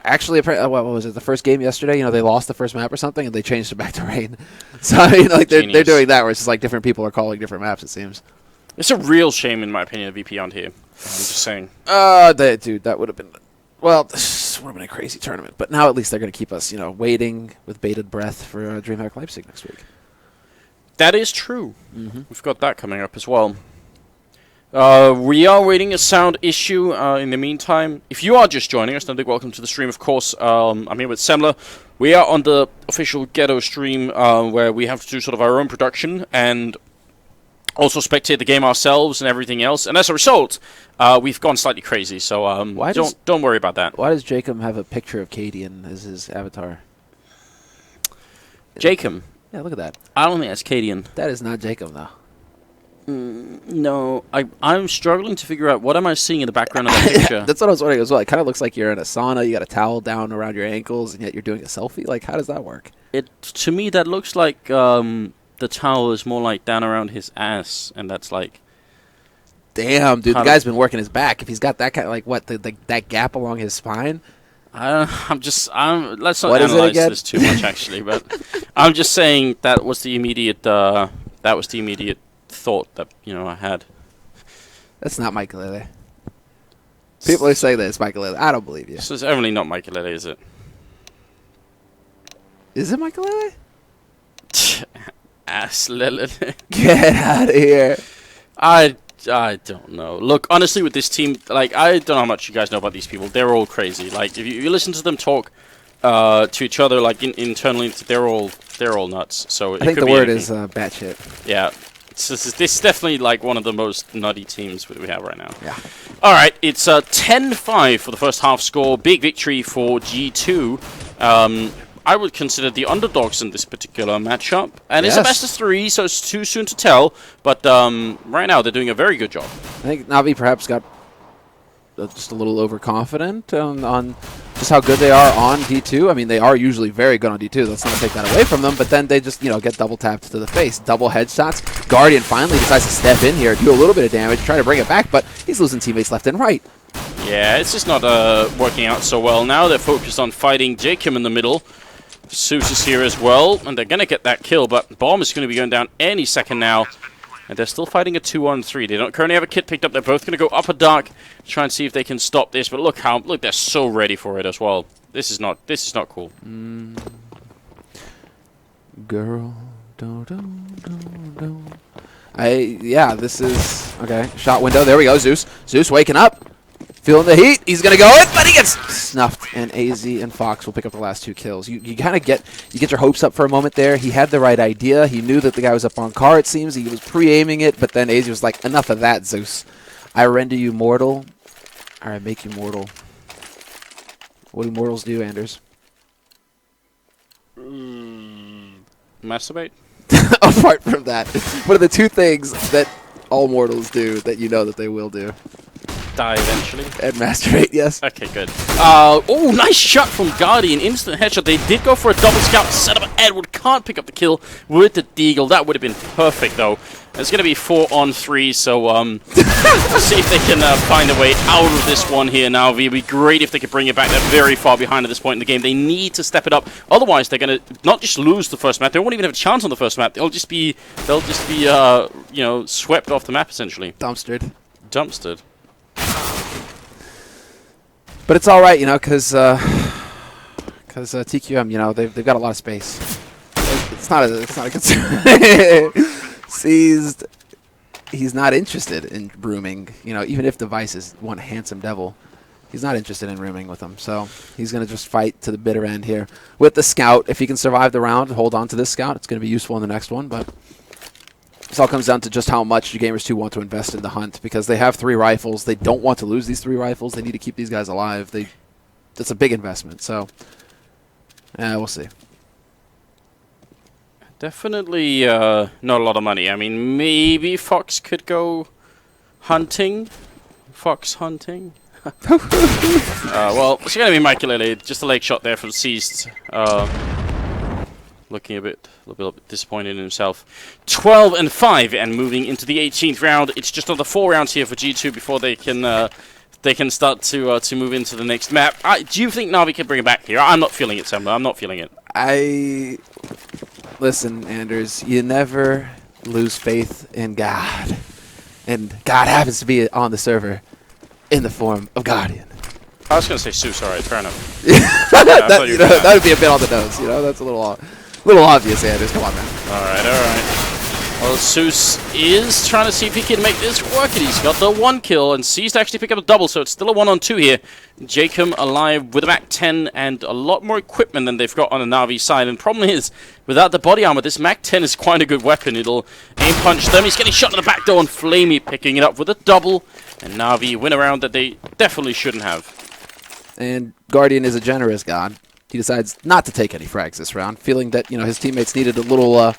Actually, what was it? The first game yesterday, they lost the first map or something, and they changed it back to Rain. So I mean, like they're doing that, where it's just like different people are calling different maps. It seems. It's a real shame, in my opinion, that VP aren't here. I'm just saying. Dude, that would have been... Well, this would have been a crazy tournament. But now at least they're going to keep us, waiting with bated breath for DreamHack Leipzig next week. That is true. We've got that coming up as well. We are waiting a sound issue in the meantime. If you are just joining us, then big welcome to the stream, of course. I'm here with Semler. We are on the official Ghetto stream where we have to do sort of our own production and also spectate the game ourselves and everything else. And as a result, we've gone slightly crazy. So don't worry about that. Why does jkaem have a picture of Kadian as his avatar? jkaem. Yeah, look at that. I don't think that's Cadian. That is not jkaem, though. No, I'm struggling to figure out what am I seeing in the background of that picture. That's what I was wondering as well. It kind of looks like you're in a sauna. You got a towel down around your ankles, and yet you're doing a selfie. Like, how does that work? To me, that looks like the towel is more like down around his ass, and that's like. Damn, dude, the guy's been working his back. If he's got that kind of, like, what, that gap along his spine? Let's not analyze this too much, actually. But I'm just saying that was the immediate thought that I had. That's not Maikelele. People are saying that it's Maikelele. I don't believe you. So it's definitely not Maikelele, is it? Is it Maikelele? Aslelele. Get out of here. I don't know. Look, honestly, with this team, like, I don't know how much you guys know about these people. They're all crazy. Like, if you listen to them talk to each other, like internally, they're all nuts. So I think the word is batshit. Yeah. This is definitely like one of the most nutty teams we have right now. Yeah. All right, it's 10-5 for the first half score. Big victory for G2. I would consider the underdogs in this particular matchup. And it's a best of 3, so it's too soon to tell. But right now, they're doing a very good job. I think NaVi perhaps got just a little overconfident on just how good they are on D2. I mean, they are usually very good on D2. Let's not take that away from them. But then they just, get double tapped to the face. Double headshots. Guardian finally decides to step in here, do a little bit of damage, try to bring it back, but he's losing teammates left and right. Yeah, it's just not working out so well now. They're focused on fighting jkaem in the middle. Zeus is here as well, and they're going to get that kill, but Bomb is going to be going down any second now. And they're still fighting a 2-on-3. They don't currently have a kit picked up. They're both going to go upper dark, try and see if they can stop this. But look, they're so ready for it as well. This is not cool. Girl, this is okay. Shot window. There we go. Zeus waking up, feeling the heat. He's gonna go in, but he gets snuffed. And aizy and Fox will pick up the last 2 kills. You kind of get your hopes up for a moment there. He had the right idea. He knew that the guy was up on car. It seems he was pre-aiming it, but then aizy was like, "Enough of that, Zeus. I render you mortal, or I make you mortal." What do mortals do, Anders? Masturbate? Apart from that, what are the 2 things that all mortals do that you know that they will do? Die eventually. And masturbate, yes. Okay, good. Oh, nice shot from Guardian. Instant headshot. They did go for a double scout set up. Edward can't pick up the kill with the deagle. That would have been perfect, though. It's going to be 4-on-3, so let's see if they can find a way out of this one here now. It would be great if they could bring it back. They're very far behind at this point in the game. They need to step it up. Otherwise, they're going to not just lose the first map. They won't even have a chance on the first map. They'll just be swept off the map, essentially. Dumpstered. But it's all right, because TQM, they've got a lot of space. It's not a concern. Seized. He's not interested in rooming. Even if Device is one handsome devil, he's not interested in rooming with him. So he's going to just fight to the bitter end here with the scout. If he can survive the round, hold on to this scout. It's going to be useful in the next one. But this all comes down to just how much Gamers 2 want to invest in the hunt, because they have 3 rifles. They don't want to lose these 3 rifles. They need to keep these guys alive. That's a big investment. So we'll see. Definitely not a lot of money. I mean, maybe Fox could go hunting. Fox hunting. Well, it's going to be Maikelele. Just a leg shot there from Seized. Looking a little bit disappointed in himself. 12-5 and moving into the 18th round. It's just another 4 rounds here for G2 before they can start to move into the next map. Do you think NaVi can bring it back here? I'm not feeling it, Sam. I'm not feeling it. Listen, Anders, you never lose faith in God. And God happens to be on the server in the form of Guardian. I was going to say Zeus, alright, fair enough. That would be a bit on the nose, That's a little obvious, Anders. Come on, man. Alright. Well, Zeus is trying to see if he can make this work, and he's got the 1 kill, and sees to actually pick up a double, so it's still a 1-on-2 here. jkaem alive with a MAC-10 and a lot more equipment than they've got on the NaVi side, and the problem is, without the body armor, this MAC-10 is quite a good weapon. It'll aim punch them. He's getting shot in the back door, and flamie picking it up with a double, and NaVi win a round that they definitely shouldn't have. And Guardian is a generous god. he decides not to take any frags this round, feeling that his teammates needed a little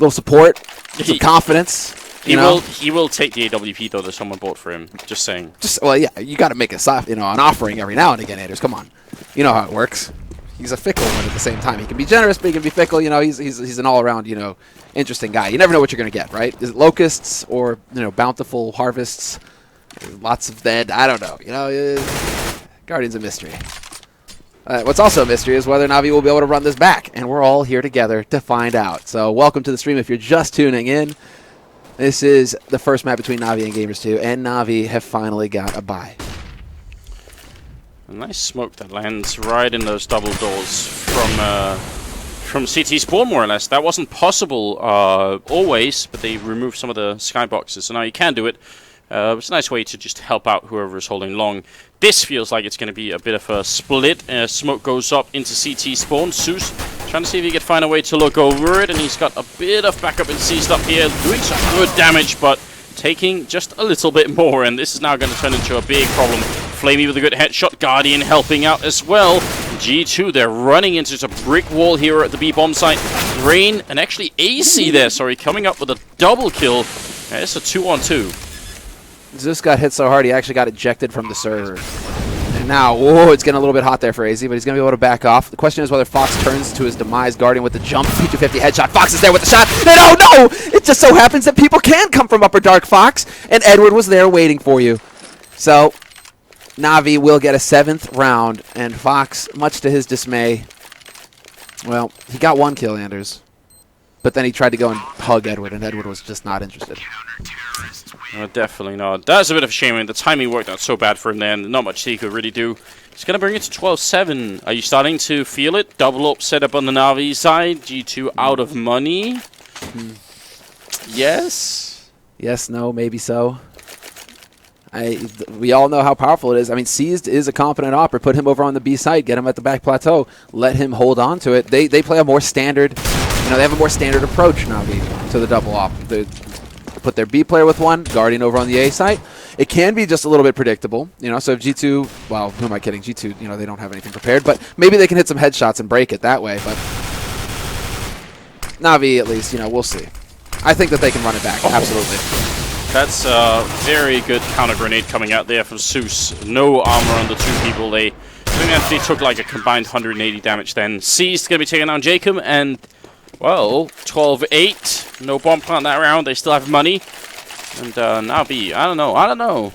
support, some confidence. He will take the AWP though that someone bought for him. Just saying. Well, yeah, you got to make an offering every now and again, Anders. Come on, you know how it works. He's a fickle one at the same time. He can be generous, but he can be fickle. He's an all-around interesting guy. You never know what you're gonna get, right? Is it locusts or bountiful harvests? Lots of dead. I don't know. Guardian's a mystery. What's also a mystery is whether NaVi will be able to run this back, and we're all here together to find out. So welcome to the stream if you're just tuning in. This is the first map between NaVi and Gamers2, and NaVi have finally got a bye. A nice smoke that lands right in those double doors from CT spawn, more or less. That wasn't possible always, but they removed some of the skyboxes, so now you can do it. It's a nice way to just help out whoever is holding long. This feels like it's going to be a bit of a split. Smoke goes up into CT spawn. Zeus trying to see if he can find a way to look over it, and he's got a bit of backup in C up here, doing some good damage, but taking just a little bit more, and this is now going to turn into a big problem. flamie with a good headshot, Guardian helping out as well. G2, they're running into a brick wall here at the B bomb site. Rain, and actually aizy there, sorry, coming up with a double kill. It's a 2-on-2. Zeus got hit so hard he actually got ejected from the server. And now, whoa, it's getting a little bit hot there for aizy, but he's going to be able to back off. The question is whether Fox turns to his demise. Guardian with the jump, P250 headshot. Fox is there with the shot, and oh no! It just so happens that people can come from Upper Dark, Fox, and Edward was there waiting for you. So, NaVi will get a 7th round, and Fox, much to his dismay, well, he got 1 kill, Anders. But then he tried to go and hug Edward, and Edward was just not interested. Definitely not. That's a bit of a shame. I mean, the timing worked out so bad for him then. Not much he could really do. He's going to bring it to 12-7. Are you starting to feel it? Double up set up on the NaVi side. G2 out of money. Yes? Yes, no, maybe so. We all know how powerful it is. I mean, Seized is a competent opera. Put him over on the B side. Get him at the back plateau. Let him hold on to it. They play a more standard... they have a more standard approach, NaVi, to the double op. They put their B player with one, Guardian over on the A site. It can be just a little bit predictable, so if G2, well, who am I kidding? G2, they don't have anything prepared, but maybe they can hit some headshots and break it that way, but NaVi, at least, we'll see. I think that they can run it back, absolutely. That's a very good counter grenade coming out there from Zeus. No armor on the 2 people. I think that they took like a combined 180 damage then. Seized going to be taking down Joakim, and well, 12-8. No bomb plant that round. They still have money. And NaVi, I don't know.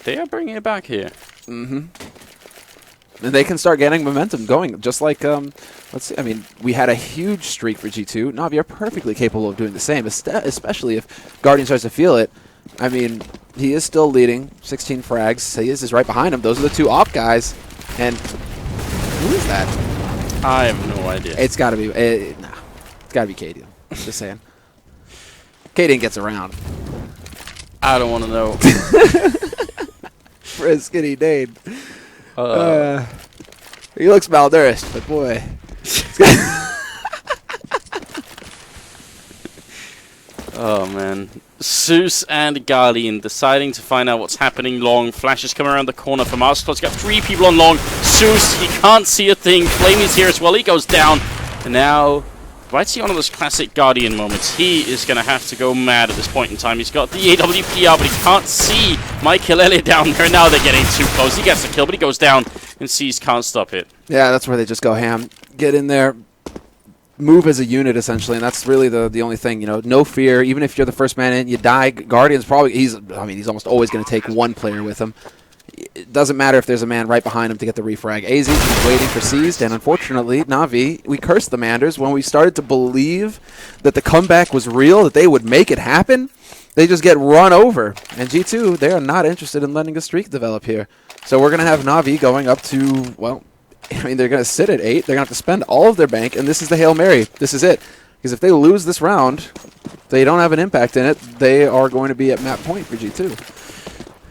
They are bringing it back here. And they can start getting momentum going. Just like, let's see. I mean, we had a huge streak for G2. NaVi are perfectly capable of doing the same, especially if Guardian starts to feel it. I mean, he is still leading. 16 frags. Seized is right behind him. Those are the 2 op guys. And who is that? I have no idea. It's got to be... nah. It's got to be Kadian. Just saying. Kadian gets around. I don't want to know. For a skinny Dane. He looks malnourished, but boy. Oh, man. Zeus and Guardian deciding to find out what's happening long. Flashes come around the corner from us. He's got 3 people on long. Zeus, he can't see a thing. flamie's here as well. He goes down. And now... might see one of those classic Guardian moments. He is going to have to go mad at this point in time. He's got the AWP out, but he can't see Maikelele down there. Now they're getting too close. He gets the kill, but he goes down, and Seized can't stop it. Yeah, that's where they just go ham. Get in there, move as a unit, essentially, and that's really the only thing. No fear. Even if you're the first man in, you die. Guardian's probably... he's almost always going to take 1 player with him. It doesn't matter if there's a man right behind him to get the refrag. aizy is waiting for Seized, and unfortunately, NaVi, we cursed the Manders when we started to believe that the comeback was real, that they would make it happen. They just get run over. And G2, they are not interested in letting a streak develop here. So we're going to have NaVi going up to, well, they're going to sit at 8. They're going to have to spend all of their bank, and this is the Hail Mary. This is it. Because if they lose this round, they don't have an impact in it. They are going to be at map point for G2.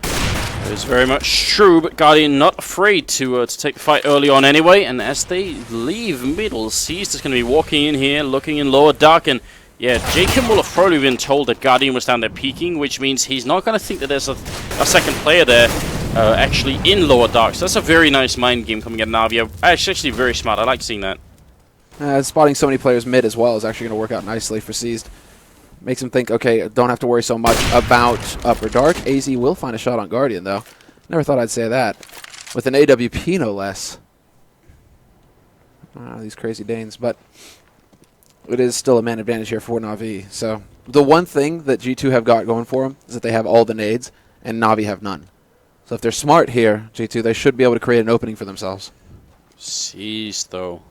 That is very much true, but Guardian not afraid to take the fight early on anyway. And as they leave middle, Seized is going to be walking in here, looking in lower dark. And yeah, Joakim will have probably been told that Guardian was down there peeking, which means he's not going to think that there's a second player there. actually in lower dark. So that's a very nice mind game coming at NaVi. Actually very smart. I like seeing that. Spotting so many players mid as well is actually going to work out nicely for Seized. Makes him think, okay, don't have to worry so much about upper dark. aizy will find a shot on Guardian, though. Never thought I'd say that. With an AWP, no less. These crazy Danes. But it is still a man advantage here for NaVi. So the one thing that G2 have got going for them is that they have all the nades, and NaVi have none. So if they're smart here, G2, they should be able to create an opening for themselves. Seized, though.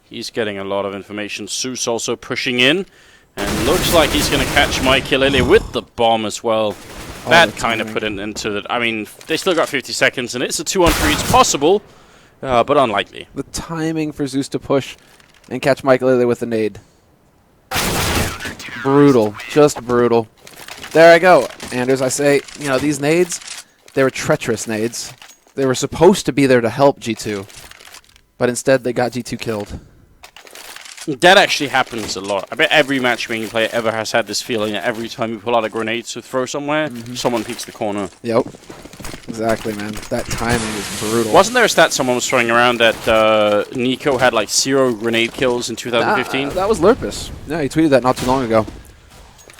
He's getting a lot of information. Zeus also pushing in. And looks like he's going to catch Maikelele with the bomb as well. That kind of put it into it. I mean, they still got 50 seconds, and it's a 2-on-3. It's possible, but unlikely. The timing for Zeus to push and catch Maikelele with the nade. Brutal. Just brutal. There I go. And as I say, you know, these nades, they were treacherous nades. They were supposed to be there to help G2, but instead they got G2 killed. That actually happens a lot. I bet every matchmaking player ever has had this feeling that every time you pull out a grenade to throw somewhere, someone peeks the corner. Yep. Exactly, man. That timing is brutal. Wasn't there a stat someone was throwing around that Nico had like 0 grenade kills in 2015? That was Lurpus. Yeah, he tweeted that not too long ago.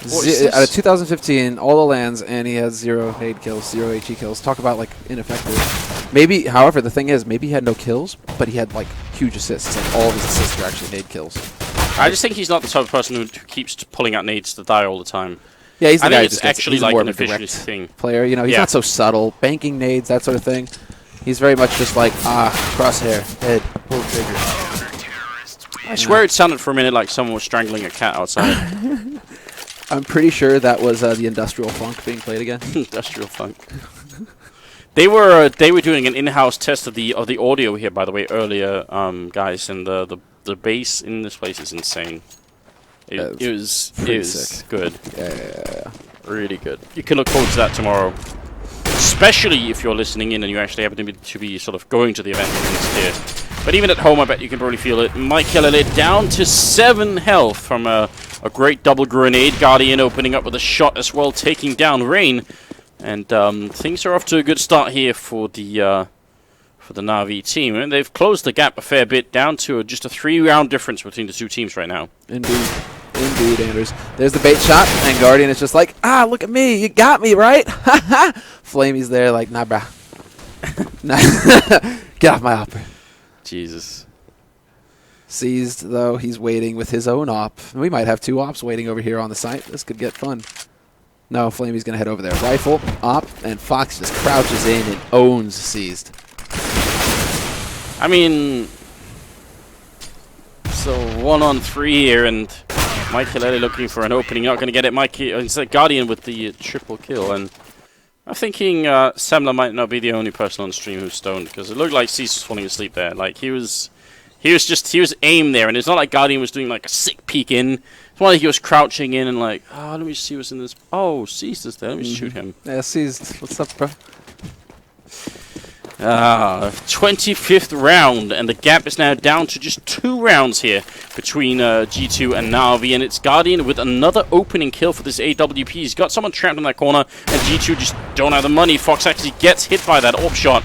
Out of 2015, all the lands, and he has 0 nade kills, 0 HE kills. Talk about, like, ineffective. Maybe, however, the thing is, maybe he had no kills, but he had, like, huge assists. Like, all of his assists are actually nade kills. I just think he's not the type of person who keeps pulling out nades to die all the time. Yeah, he's the guy who it's actually like an efficiency thing. Player, you know, he's not so subtle. Banking nades, that sort of thing. He's very much just like, crosshair, head, pull trigger. I swear it sounded for a minute like someone was strangling a cat outside. I'm pretty sure that was the industrial funk being played again. Industrial funk. They were doing an in-house test of the audio here, by the way, earlier, guys, and the bass in this place is insane. It was good. Yeah. Really good. You can look forward to that tomorrow, especially if you're listening in and you actually happen to be sort of going to the event here. But even at home, I bet you can probably feel it. Maikelele down to 7 health from a great double grenade. Guardian opening up with a shot as well, taking down Rain. And things are off to a good start here for the NaVi team. And they've closed the gap a fair bit, down to just a 3-round difference between the two teams right now. Indeed, Anders. There's the bait shot, and Guardian is just like, look at me, you got me, right? Flamie's there like, nah, brah. Get off my opera. Jesus. Seized, though, he's waiting with his own op. We might have 2 ops waiting over here on the site. This could get fun. No, Flamie's going to head over there. Rifle, op, and Fox just crouches in and owns Seized. I mean, so 1-on-3 here, and Maikelele looking for an opening. Not going to get it. It's a Guardian with the triple kill, and I'm thinking Semler might not be the only person on stream who's stoned, because it looked like Cease was falling asleep there. Like he was aimed there, and it's not like Guardian was doing like a sick peek in. It's more like he was crouching in and like, let me see what's in this. Oh, Cease is there. Let me shoot him. Yeah, Cease. What's up, bro? 25th round, and the gap is now down to just 2 rounds here between G2 and NaVi, and it's Guardian with another opening kill for this AWP. He's got someone trapped in that corner, and G2 just don't have the money. Fox actually gets hit by that AWP shot.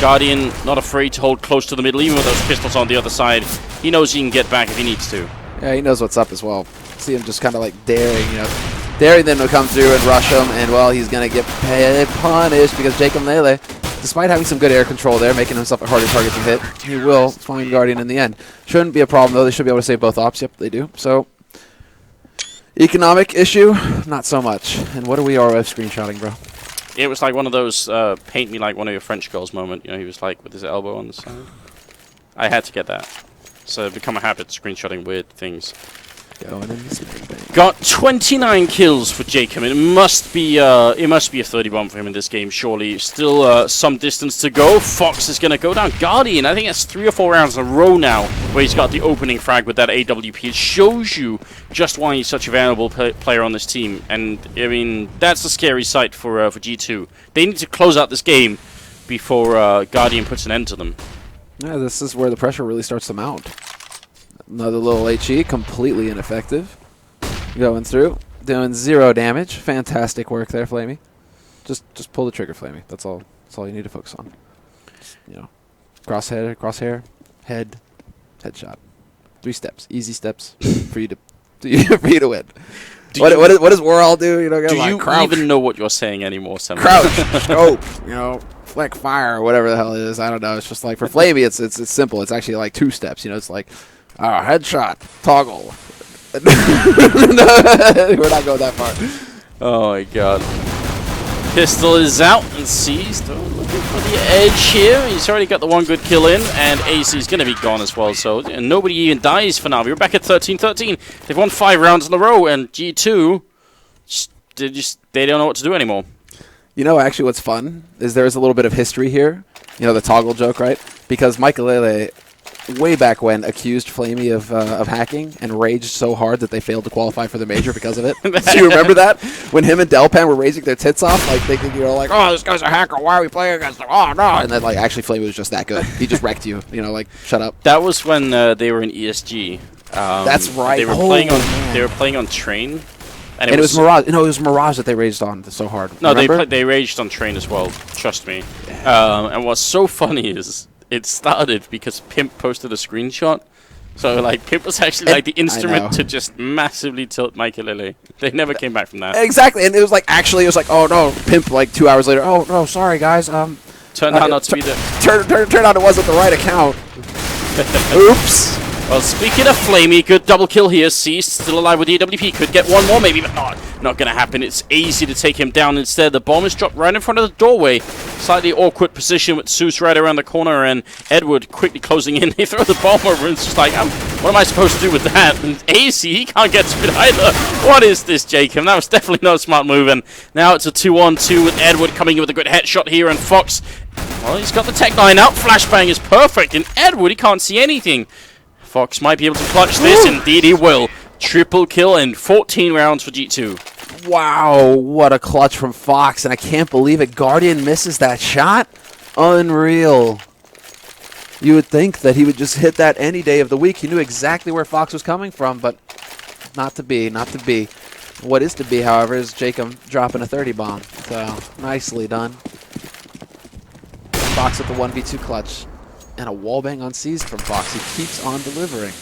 Guardian not afraid to hold close to the middle, even with those pistols on the other side. He knows he can get back if he needs to. Yeah, he knows what's up as well. See him just kind of like daring them to come through and rush him, and well, he's going to get punished because jkaem, despite having some good air control there, making himself a harder target to hit, he will find Guardian in the end. Shouldn't be a problem, though. They should be able to save both ops. Yep, they do. So, economic issue, not so much. And what are we RF screenshotting, bro? It was like one of those paint me like one of your French girls moment. You know, he was like with his elbow on the side. I had to get that. So become a habit screenshotting weird things. Got 29 kills for jkaem. It must be a 30 bomb for him in this game, surely. Still some distance to go. Fox is going to go down. Guardian, I think that's 3 or 4 rounds in a row now where he's got the opening frag with that AWP. It shows you just why he's such a valuable player on this team. And, I mean, that's a scary sight for G2. They need to close out this game before Guardian puts an end to them. Yeah, this is where the pressure really starts to mount. Another little HE, completely ineffective. Going through, doing 0 damage. Fantastic work there, flamie. Just pull the trigger, flamie. That's all That's all you need to focus on. You know, crosshair, headshot. 3 steps, easy steps for you to for you to win. What does Warhol do? You know, do like, you crouch, even know what you're saying anymore? Crouch, scope, you know, flick, fire, or whatever the hell it is. I don't know. It's just like for flamie, it's simple. It's actually like 2 steps. You know, it's like headshot, toggle. We're not going that far. Oh my god. Pistol is out and seized. Oh, looking for the edge here. He's already got the 1 good kill in, and aizy is going to be gone as well. So nobody even dies for now. We're back at 13-13. They've won 5 rounds in a row, and G2, they don't know what to do anymore. You know, actually, what's fun is there's a little bit of history here. You know, the toggle joke, right? Because Maikelele, way back when, accused flamie of hacking and raged so hard that they failed to qualify for the major because of it. Do you remember that? When him and Delpan were raising their tits off, like thinking, you know, like, oh, this guy's a hacker, why are we playing against him? Oh, no. And then, like, actually, flamie was just that good. He just wrecked you. You know, like, shut up. That was when they were in ESG. That's right. They were playing on Train. And it was Mirage. No, it was Mirage that they raged on so hard. No, they raged on Train as well. Trust me. Yeah. And what's so funny is it started because Pimp posted a screenshot. So, like, Pimp was actually, like, the instrument to just massively tilt Maikelele. They never came back from that. Exactly. And it was, like, oh, no, Pimp, like, 2 hours later, oh, no, sorry, guys. Turned out not to be the... Turned out it wasn't the right account. Oops. Well, speaking of flamie, good double kill here. Seized, still alive with EWP. Could get 1 more maybe, but not going to happen. It's aizy to take him down instead. The bomb is dropped right in front of the doorway. Slightly awkward position with Zeus right around the corner and Edward quickly closing in. They throw the bomb over and it's just like, what am I supposed to do with that? And aizy, he can't get to it either. What is this, jkaem? That was definitely not a smart move. And now it's a 2-on-2 with Edward coming in with a good headshot here. And Fox, well, he's got the tech line out. Flashbang is perfect. And Edward, he can't see anything. Fox might be able to clutch this. Indeed, he will. Triple kill in 14 rounds for G2. Wow, what a clutch from Fox, and I can't believe it. Guardian misses that shot? Unreal. You would think that he would just hit that any day of the week. He knew exactly where Fox was coming from, but not to be, not to be. What is to be, however, is jkaem dropping a 30 bomb. So, nicely done. Fox with the 1v2 clutch. And a wallbang on Seized from Fox. He keeps on delivering.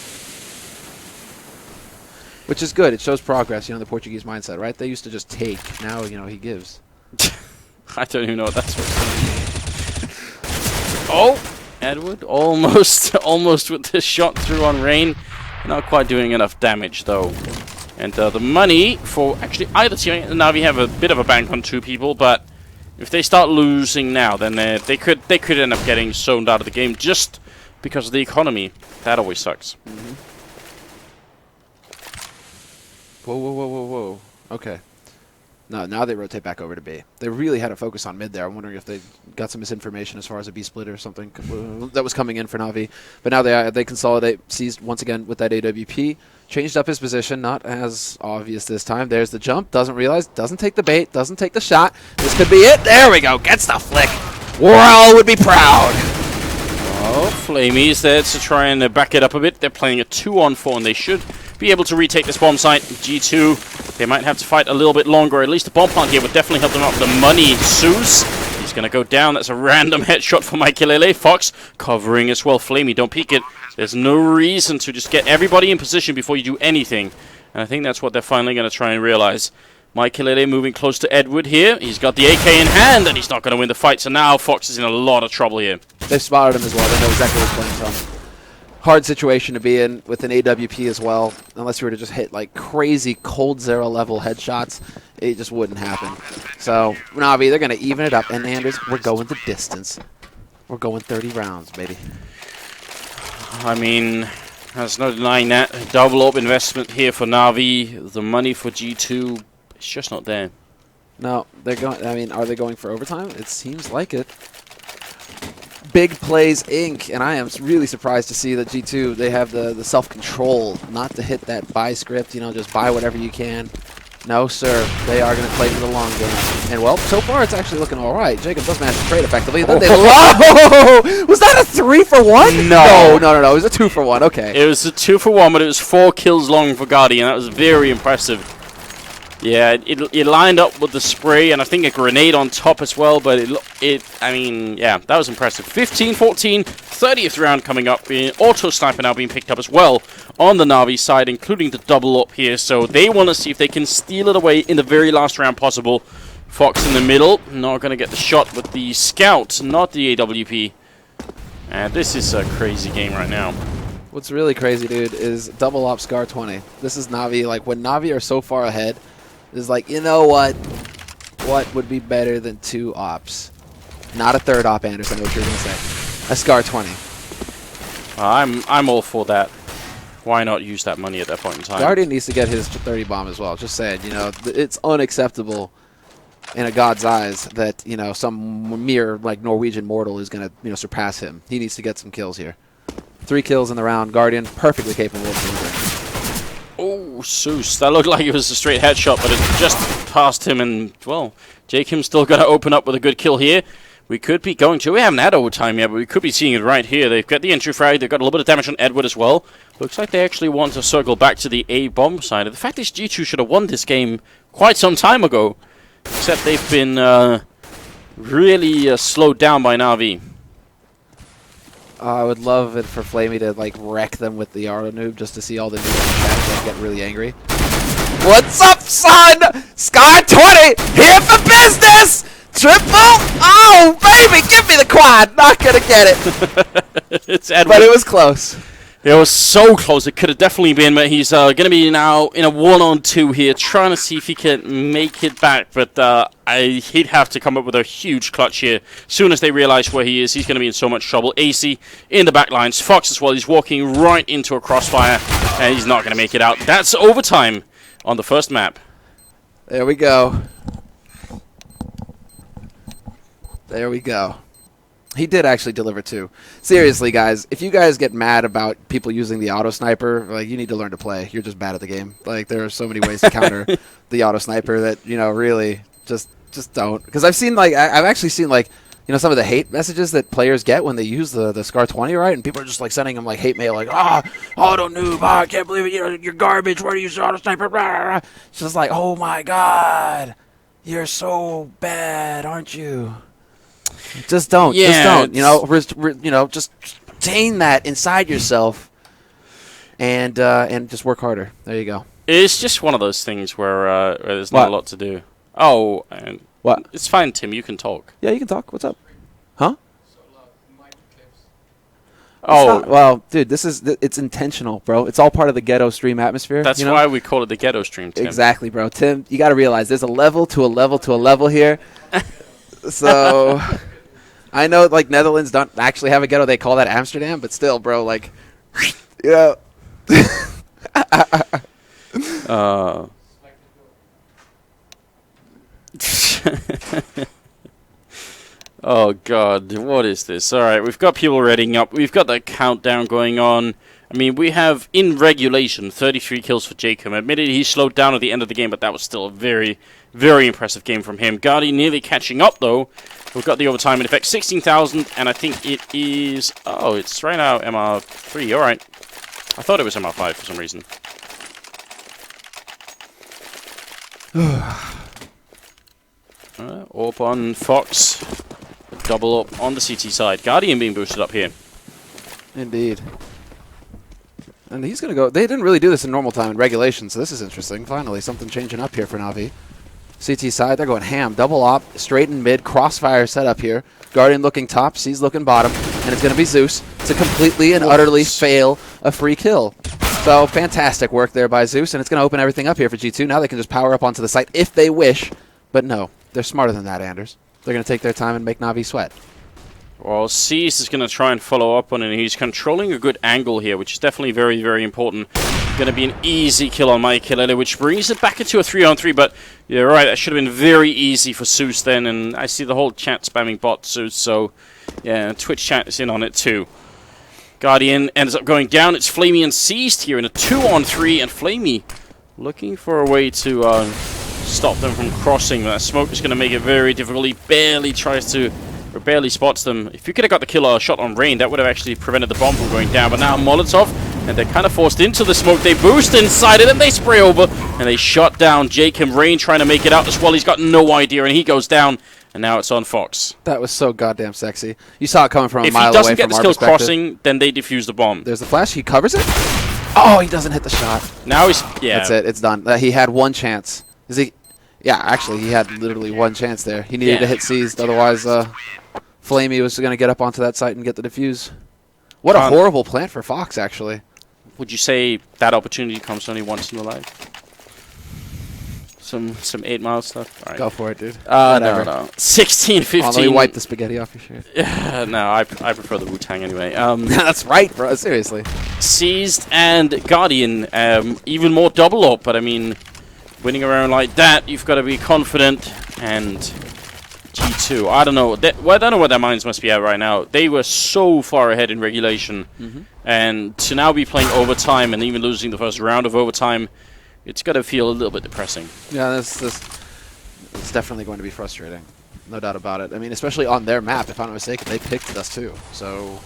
Which is good. It shows progress, you know, the Portuguese mindset, right? They used to just take. Now, you know, he gives. I don't even know what that's supposed to be. Oh! Edward almost with this shot through on Rain. Not quite doing enough damage, though. And the money for actually either team, NaVi have a bit of a bank on 2 people, but if they start losing now, then they could end up getting zoned out of the game just because of the economy. That always sucks. Mm-hmm. Whoa. Okay. No, now they rotate back over to B. They really had to focus on mid there. I'm wondering if they got some misinformation as far as a B split or something that was coming in for NaVi. But now they consolidate. Seized once again with that AWP. Changed up his position, not as obvious this time. There's the jump. Doesn't realize. Doesn't take the bait. Doesn't take the shot. This could be it. There we go. Gets the flick. Warhol would be proud. Oh, flamie's there to try and back it up a bit. They're playing a 2-on-4, and they should be able to retake this bomb site. G2, they might have to fight a little bit longer. At least the bomb plant here would definitely help them out with the money. Zeus, he's going to go down. That's a random headshot for Maikelele. Fox covering as well. flamie, don't peek it. There's no reason to just get everybody in position before you do anything. And I think that's what they're finally going to try and realize. Maikelele moving close to Edward here. He's got the AK in hand, and he's not going to win the fight. So now Fox is in a lot of trouble here. They've spotted him as well. They know exactly what's playing from. Hard situation to be in with an AWP as well. Unless you were to just hit like crazy cold 0 level headshots, it just wouldn't happen. So NaVi, they're going to even it up. And Anders, we're going the distance. We're going 30 rounds, baby. I mean, there's no denying that. Double up investment here for NaVi. The money for G2, it's just not there. No, they're going. I mean, are they going for overtime? It seems like it. Big Plays Inc. And I am really surprised to see that G2, they have the self-control not to hit that buy script, you know, just buy whatever you can. No, sir. They are going to play for the long game. And, well, so far it's actually looking all right. jkaem does manage to trade effectively. Then they was that a 3-for-1? No. It was a 2-for-1. Okay. It was a 2-for-1, but it was 4 kills long for Guardian. That was very impressive. Yeah, it lined up with the spray, and I think a grenade on top as well, but I mean, yeah, that was impressive. 15-14, 30th round coming up. Auto sniper now being picked up as well on the Navi side, including the double up here, so they want to see if they can steal it away in the very last round possible. Fox in the middle, not going to get the shot with the scout, not the AWP. And this is a crazy game right now. What's really crazy, dude, is double op Scar 20. This is Navi. Like, when Navi are so far ahead, it's like, you know what? What would be better than 2 ops? Not a 3rd op, Anders. I know what you're going to say. A Scar 20. I'm all for that. Why not use that money at that point in time? Guardian needs to get his 30 bomb as well. Just saying, you know, it's unacceptable in a god's eyes that, you know, some mere, like, Norwegian mortal is going to, you know, surpass him. He needs to get some kills here. 3 kills in the round. Guardian, perfectly capable of delivering. Oh, Zeus. That looked like it was a straight headshot, but it just passed him, and, well, jkaem's still going to open up with a good kill here. We could be going to... We haven't had overtime yet, but we could be seeing it right here. They've got the entry frag. They've got a little bit of damage on Edward as well. Looks like they actually want to circle back to the A-bomb side. The fact is G2 should have won this game quite some time ago, except they've been really slowed down by Navi. I would love it for flamie to, like, wreck them with the auto noob just to see all the noobs in chat get really angry. What's up, son? Scar 20 here for business! Triple? Oh, baby, give me the quad. Not going to get it. It's Edward. But it was close. It was so close. It could have definitely been, but he's going to be now in a 1-on-2 here, trying to see if he can make it back. But he'd have to come up with a huge clutch here. As soon as they realize where he is, he's going to be in so much trouble. aizy in the back lines. Fox as well. He's walking right into a crossfire, and he's not going to make it out. That's overtime on the first map. There we go. There we go. He did actually deliver too. Seriously, guys, if you guys get mad about people using the auto sniper, like, you need to learn to play. You're just bad at the game. Like, there are so many ways to counter the auto sniper that, you know, really just don't. Because I've seen, like, I've actually seen, like, you know, some of the hate messages that players get when they use the Scar 20, right? And people are just, like, sending them, like, hate mail, like, auto noob, I can't believe it, you know, you're garbage, why do you use auto sniper? It's just like, oh my god, you're so bad, aren't you? Just don't. Yeah, just don't. You know, just retain that inside yourself, and just work harder. There you go. It's just one of those things where there's not a lot to do. Oh, and what? It's fine, Tim. You can talk. Yeah, you can talk. What's up? Huh? Oh, well, dude, it's intentional, bro. It's all part of the ghetto stream atmosphere. That's why we call it the ghetto stream, Tim. Exactly, bro. Tim, you got to realize there's a level to a level to a level here. So, I know, like, Netherlands don't actually have a ghetto. They call that Amsterdam, but still, bro, like, you know. Oh, God. What is this? All right, we've got people readying up. We've got the countdown going on. I mean, we have, in regulation, 33 kills for jkaem. Admittedly, he slowed down at the end of the game, but that was still a very, very impressive game from him. Guardian nearly catching up, though. We've got the overtime in effect, 16,000, and I think it is... Oh, it's right now MR3. All right. I thought it was MR5 for some reason. Orb on Fox. Double up on the CT side. Guardian being boosted up here. Indeed. And he's going to go... They didn't really do this in normal time in regulation, so this is interesting. Finally, something changing up here for Navi. CT side, they're going ham. Double op, straight in mid, crossfire set up here. Guardian looking top, C's looking bottom, and it's going to be Zeus to completely and utterly fail a free kill. So, fantastic work there by Zeus, and it's going to open everything up here for G2. Now they can just power up onto the site if they wish, but no, they're smarter than that, Anders. They're going to take their time and make Navi sweat. Well, C's is going to try and follow up on it, and he's controlling a good angle here, which is definitely very, very important. Going to be an easy kill on Maikelele, which brings it back into a 3-on-3, but you're right, that should have been very easy for Zeus then, and I see the whole chat spamming bot Zeus, so yeah, Twitch chat is in on it too. Guardian ends up going down, it's flamie and seized here in a 2-on-3, and flamie looking for a way to stop them from crossing. That smoke is going to make it very difficult. He barely tries to... or barely spots them. If you could have got the kill or shot on rain, that would have actually prevented the bomb from going down. But now Molotov, and they're kind of forced into the smoke. They boost inside it, and they spray over and they shot down jkaem. Rain trying to make it out as well. He's got no idea, and he goes down. And now it's on Fox. That was so goddamn sexy. You saw it coming from a If mile away he doesn't get from the our skill perspective. crossing, then they defuse the bomb. There's the flash. He covers it. Oh, he doesn't hit the shot. Now he's... Yeah. That's it. It's done. He had one chance. Is he... Yeah, actually, he had literally one chance there. He needed to hit seized. Otherwise, flamie was going to get up onto that site and get the defuse. What a horrible plant for Fox, actually. Would you say that opportunity comes only once in your life? Some 8 Mile stuff. All right. Go for it, dude. No. 16-15. Let me wipe the spaghetti off your shirt. Yeah, no, I prefer the Wu-Tang anyway. That's right, bro. Seriously. Seized and Guardian, even more double up. But I mean, winning around like that, you've got to be confident. And G2, I don't know. I don't know what their minds must be at right now. They were so far ahead in regulation, and to now be playing overtime and even losing the first round of overtime. It's got to feel a little bit depressing. Yeah, it's definitely going to be frustrating. No doubt about it. I mean, especially on their map, if I'm not mistaken, they picked us too. So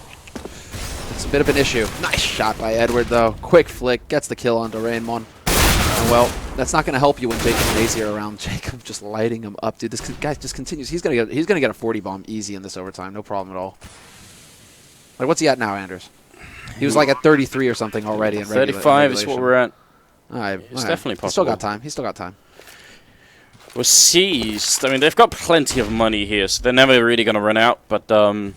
it's a bit of an issue. Nice shot by Edward, though. Quick flick, gets the kill onto Rainmon. And well, that's not going to help you when Jacob and aizy are around. Jacob just lighting him up, dude. This guy just continues. He's gonna get a 40 bomb easy in this overtime. No problem at all. Like, what's he at now, Anders? He was like at 33 or something already in 35 is what we're at. It's definitely possible. He's still got time. We're seized. I mean, they've got plenty of money here, so they're never really going to run out. But I mean,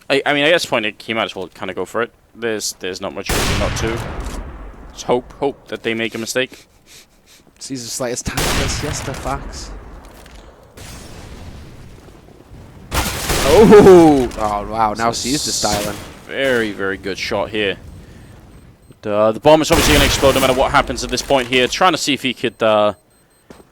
at this point, he might as well kind of go for it. There's not much reason not to. Just hope that they make a mistake. Seized just like, it's time for a siesta, Fox. Oh wow! Now Seized is styling. Very, very good shot here. The bomb is obviously going to explode no matter what happens at this point here. Trying to see if he could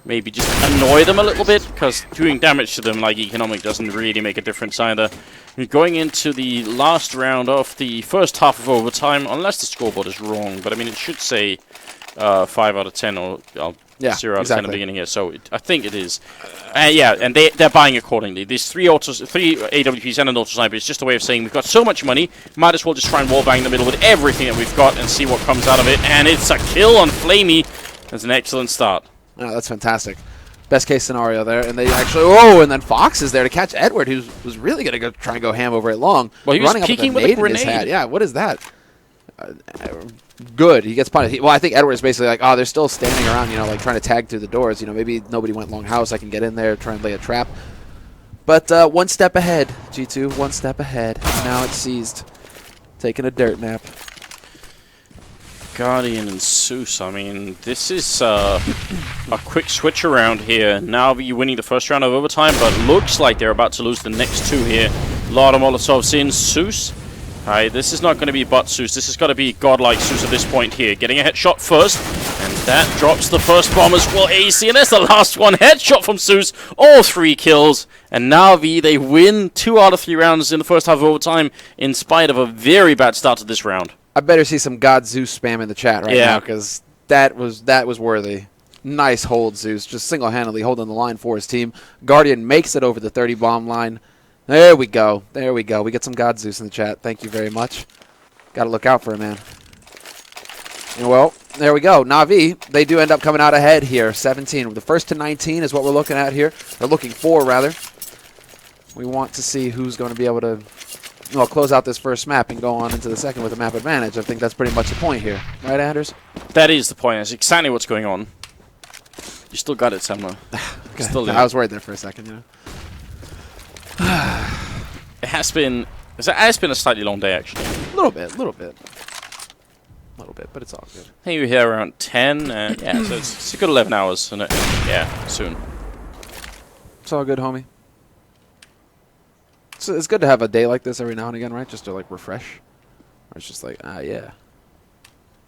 maybe just annoy them a little bit, because doing damage to them like economic doesn't really make a difference either. We're going into the last round of the first half of overtime, unless the scoreboard is wrong. But I mean, it should say 5 out of 10 or 0 out of 10 at the beginning here. So I think it is. Yeah, and they're buying accordingly. These three AWPs and an auto sniper is just a way of saying we've got so much money, might as well just try and wallbang in the middle with everything that we've got and see what comes out of it. And it's a kill on flamie. That's an excellent start. Oh, that's fantastic. Best case scenario there. And they actually... Oh, and then Fox is there to catch Edward, who was really going to try and go ham over it long. Well, he was peeking with a grenade. Yeah, what is that? Good. He gets punished. Well, I think Edward is basically like, oh, they're still standing around, like trying to tag through the doors. Maybe nobody went long house. I can get in there, try and lay a trap. But one step ahead, G2. One step ahead. And now it's seized. Taking a dirt nap. Guardian and Zeus. I mean, this is a quick switch around here. Now you're winning the first round of overtime, but looks like they're about to lose the next two here. A lot of Molotovs in. Zeus. Alright, this is not going to be butt Zeus. This has got to be godlike Zeus at this point here. Getting a headshot first, and that drops the first bomb as well. aizy, and there's the last one. Headshot from Zeus. All 3 kills. And NaVi, they win 2 out of 3 rounds in the first half of overtime, in spite of a very bad start to this round. I better see some God Zeus spam in the chat right now, because that was worthy. Nice hold, Zeus. Just single-handedly holding the line for his team. Guardian makes it over the 30-bomb line. There we go. There we go. We get some God Zeus in the chat. Thank you very much. Got to look out for him, man. Well, there we go. NaVi, they do end up coming out ahead here. 17. The first to 19 is what we're looking at here. Or looking for, rather. We want to see who's going to be able to close out this first map and go on into the second with a map advantage. I think that's pretty much the point here. Right, Anders? That is the point. That's exactly what's going on. You still got it, Samuel. I was worried there for a second, It has been a slightly long day, actually. A little bit, but it's all good. I think we're here around 10, yeah, so it's a good 11 hours, and soon. It's all good, homie. So it's good to have a day like this every now and again, right? Just to refresh. Or it's just like, yeah.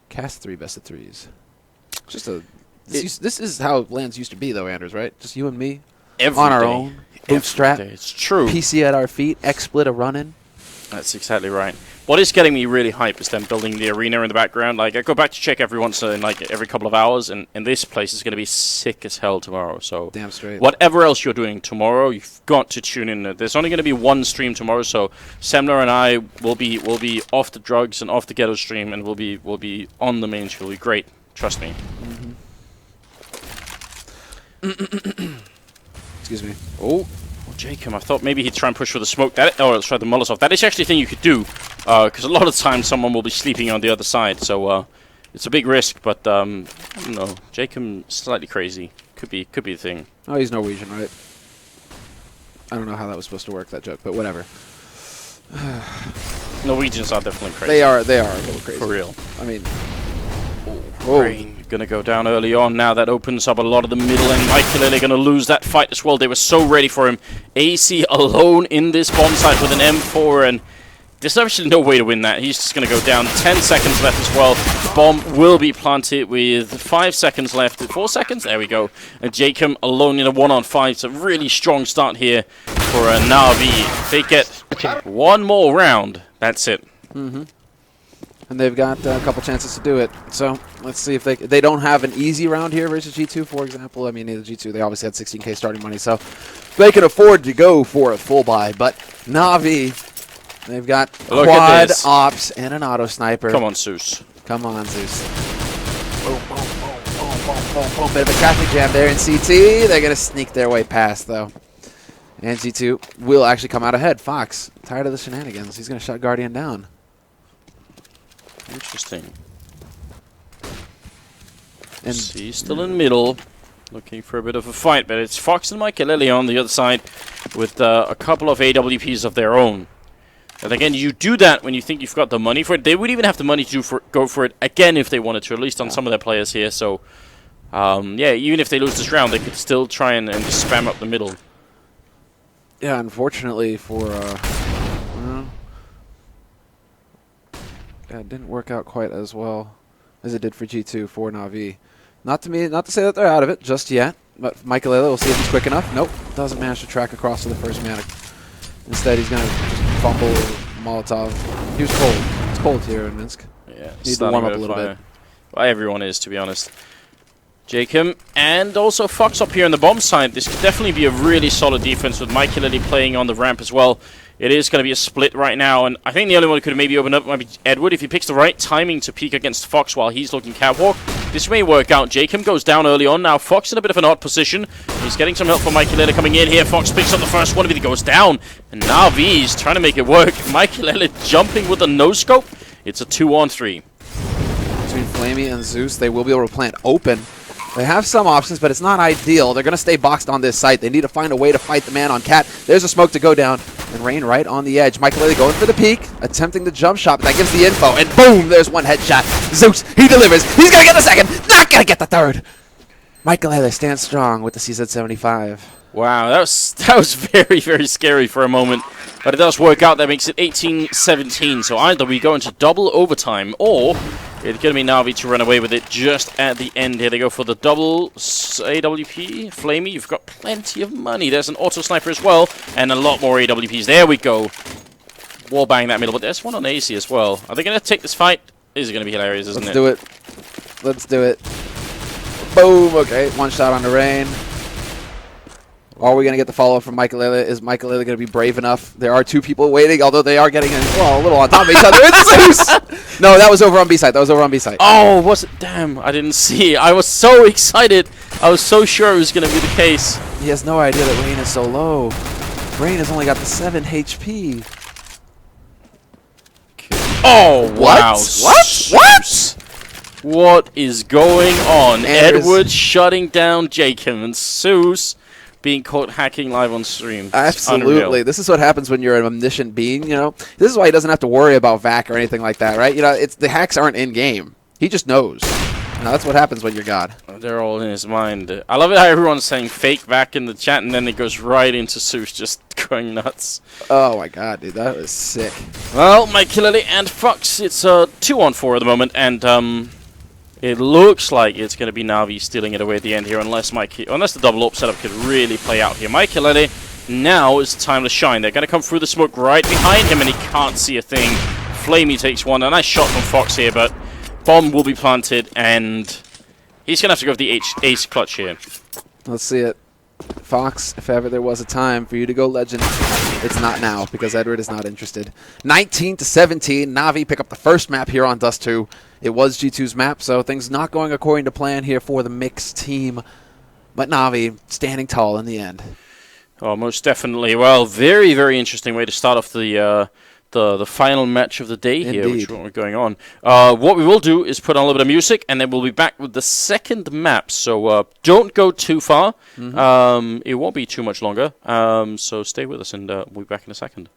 Cast 3 best of 3s. Just this is how LANs used to be, though, Anders, right? Just you and me on our own. Bootstrap. It's true. PC at our feet. XSplit a running. That's exactly right. What is getting me really hype is them building the arena in the background. Like, I go back to check every couple of hours, and this place is going to be sick as hell tomorrow. So, damn straight. Whatever else you're doing tomorrow, you've got to tune in. There's only going to be one stream tomorrow, so Semler and I will be off the drugs and off the ghetto stream, and we'll be on the main stream. It'll be great. Trust me. Excuse me. Oh, jkaem. I thought maybe he'd try and push for the smoke. Let's try the Molotov. That is actually a thing you could do, because a lot of the time someone will be sleeping on the other side. So it's a big risk, but I don't know. jkaem slightly crazy. Could be a thing. Oh, he's Norwegian, right? I don't know how that was supposed to work, that joke, but whatever. Norwegians are definitely crazy. They are a little crazy. For real. I mean, Rain gonna go down early on. Now that opens up a lot of the middle, and Maikelele gonna lose that fight as well. They were so ready for him. aizy alone in this bomb site with an M4, and there's actually no way to win that. He's just gonna go down. 10 seconds left as well. The bomb will be planted with 5 seconds left. 4 seconds? There we go. And jkaem alone in a 1-on-5. It's a really strong start here for NaVi. If they get one more round, that's it. Mm-hmm. And they've got a couple chances to do it. So let's see if they don't have an easy round here versus G2, for example. I mean, neither G2, they obviously had 16K starting money, so they can afford to go for a full buy. But NaVi, they've got quad ops and an auto sniper. Come on, Zeus. Come on, Zeus. Boom, boom, boom, boom, boom, boom, boom. Bit of a traffic jam there in CT. They're going to sneak their way past, though. And G2 will actually come out ahead. Fox, tired of the shenanigans. He's going to shut Guardian down. Interesting. And he's still in the middle, looking for a bit of a fight, but it's Fox and Maikelele on the other side with a couple of AWPs of their own. And again, you do that when you think you've got the money for it. They would even have the money to go for it again if they wanted to, at least on some of their players here. So, yeah, even if they lose this round, they could still try and just spam up the middle. Yeah, unfortunately for... it didn't work out quite as well as it did for G2 for NaVi. Not to say that they're out of it just yet, but Maikelele, we'll see if he's quick enough. Nope, doesn't manage to track across to the first man. Instead, he's going to just fumble Molotov. He was cold. It's cold here in Minsk. Yeah, need to warm up a little bit. Well, everyone is, to be honest. jkaem and also Fox up here on the bomb side. This could definitely be a really solid defense with Maikelele playing on the ramp as well. It is going to be a split right now, and I think the only one who could maybe open up might be Edward. If he picks the right timing to peek against Fox while he's looking catwalk, this may work out. jkaem goes down early on. Now Fox in a bit of an odd position. He's getting some help from Maikelele coming in here. Fox picks up the first one, but he goes down. And NaVi's trying to make it work. Maikelele jumping with a no-scope. It's a 2-on-3. Between flamie and Zeus, they will be able to plant open. They have some options, but it's not ideal. They're going to stay boxed on this site. They need to find a way to fight the man on Cat. There's a smoke to go down. And Rain right on the edge. Maikelele going for the peek, attempting the jump shot, but that gives the info. And boom, there's one headshot. Zeus, he delivers. He's going to get the second. Not going to get the third. Maikelele stands strong with the CZ75. Wow, that was very, very scary for a moment. But it does work out. That makes it 18-17. So either we go into double overtime, or it's going to be NaVi to run away with it just at the end here. They go for the double AWP. flamie, you've got plenty of money. There's an auto sniper as well, and a lot more AWPs. There we go. Wallbang that middle, but there's one on aizy as well. Are they going to take this fight? This is going to be hilarious, isn't it? Let's do it. Let's do it. Boom. Okay, one shot on the Rain. Are we going to get the follow-up from Maikelele? Is Maikelele going to be brave enough? There are two people waiting, although they are getting a little on top of each other. It's Zeus! No, that was over on B side. That was over on B side. Oh, was it? Damn, I didn't see. I was so excited. I was so sure it was going to be the case. He has no idea that Rain is so low. Rain has only got the 7 HP. Oh, wow. What? What is going on? And Edward shutting down jkaem, and Zeus being caught hacking live on stream. Absolutely. Unreal. This is what happens when you're an omniscient being, you know. This is why he doesn't have to worry about VAC or anything like that, right? You know, it's the hacks aren't in-game. He just knows. Now, that's what happens when you're God. They're all in his mind. I love it how everyone's saying fake VAC in the chat, and then it goes right into Zeus just going nuts. Oh, my God, dude. That was sick. Well, Maikelele and Fox, it's 2-on-4 at the moment, and it looks like it's going to be NaVi stealing it away at the end here, unless the double up setup could really play out here. Maikelele, now is the time to shine. They're going to come through the smoke right behind him, and he can't see a thing. flamie takes one. A nice shot from Fox here, but bomb will be planted, and he's going to have to go for the ace clutch here. Let's see it. Fox, if ever there was a time for you to go legend, it's not now, because Edward is not interested. 19-17, NaVi pick up the first map here on Dust 2. It was G2's map, so things not going according to plan here for the mixed team. But NaVi standing tall in the end. Oh, most definitely. Well, very, very interesting way to start off the final match of the day here, Indeed. which is what we're going on. What we will do is put on a little bit of music, and then we'll be back with the second map. So don't go too far. It won't be too much longer. So stay with us, and we'll be back in a second.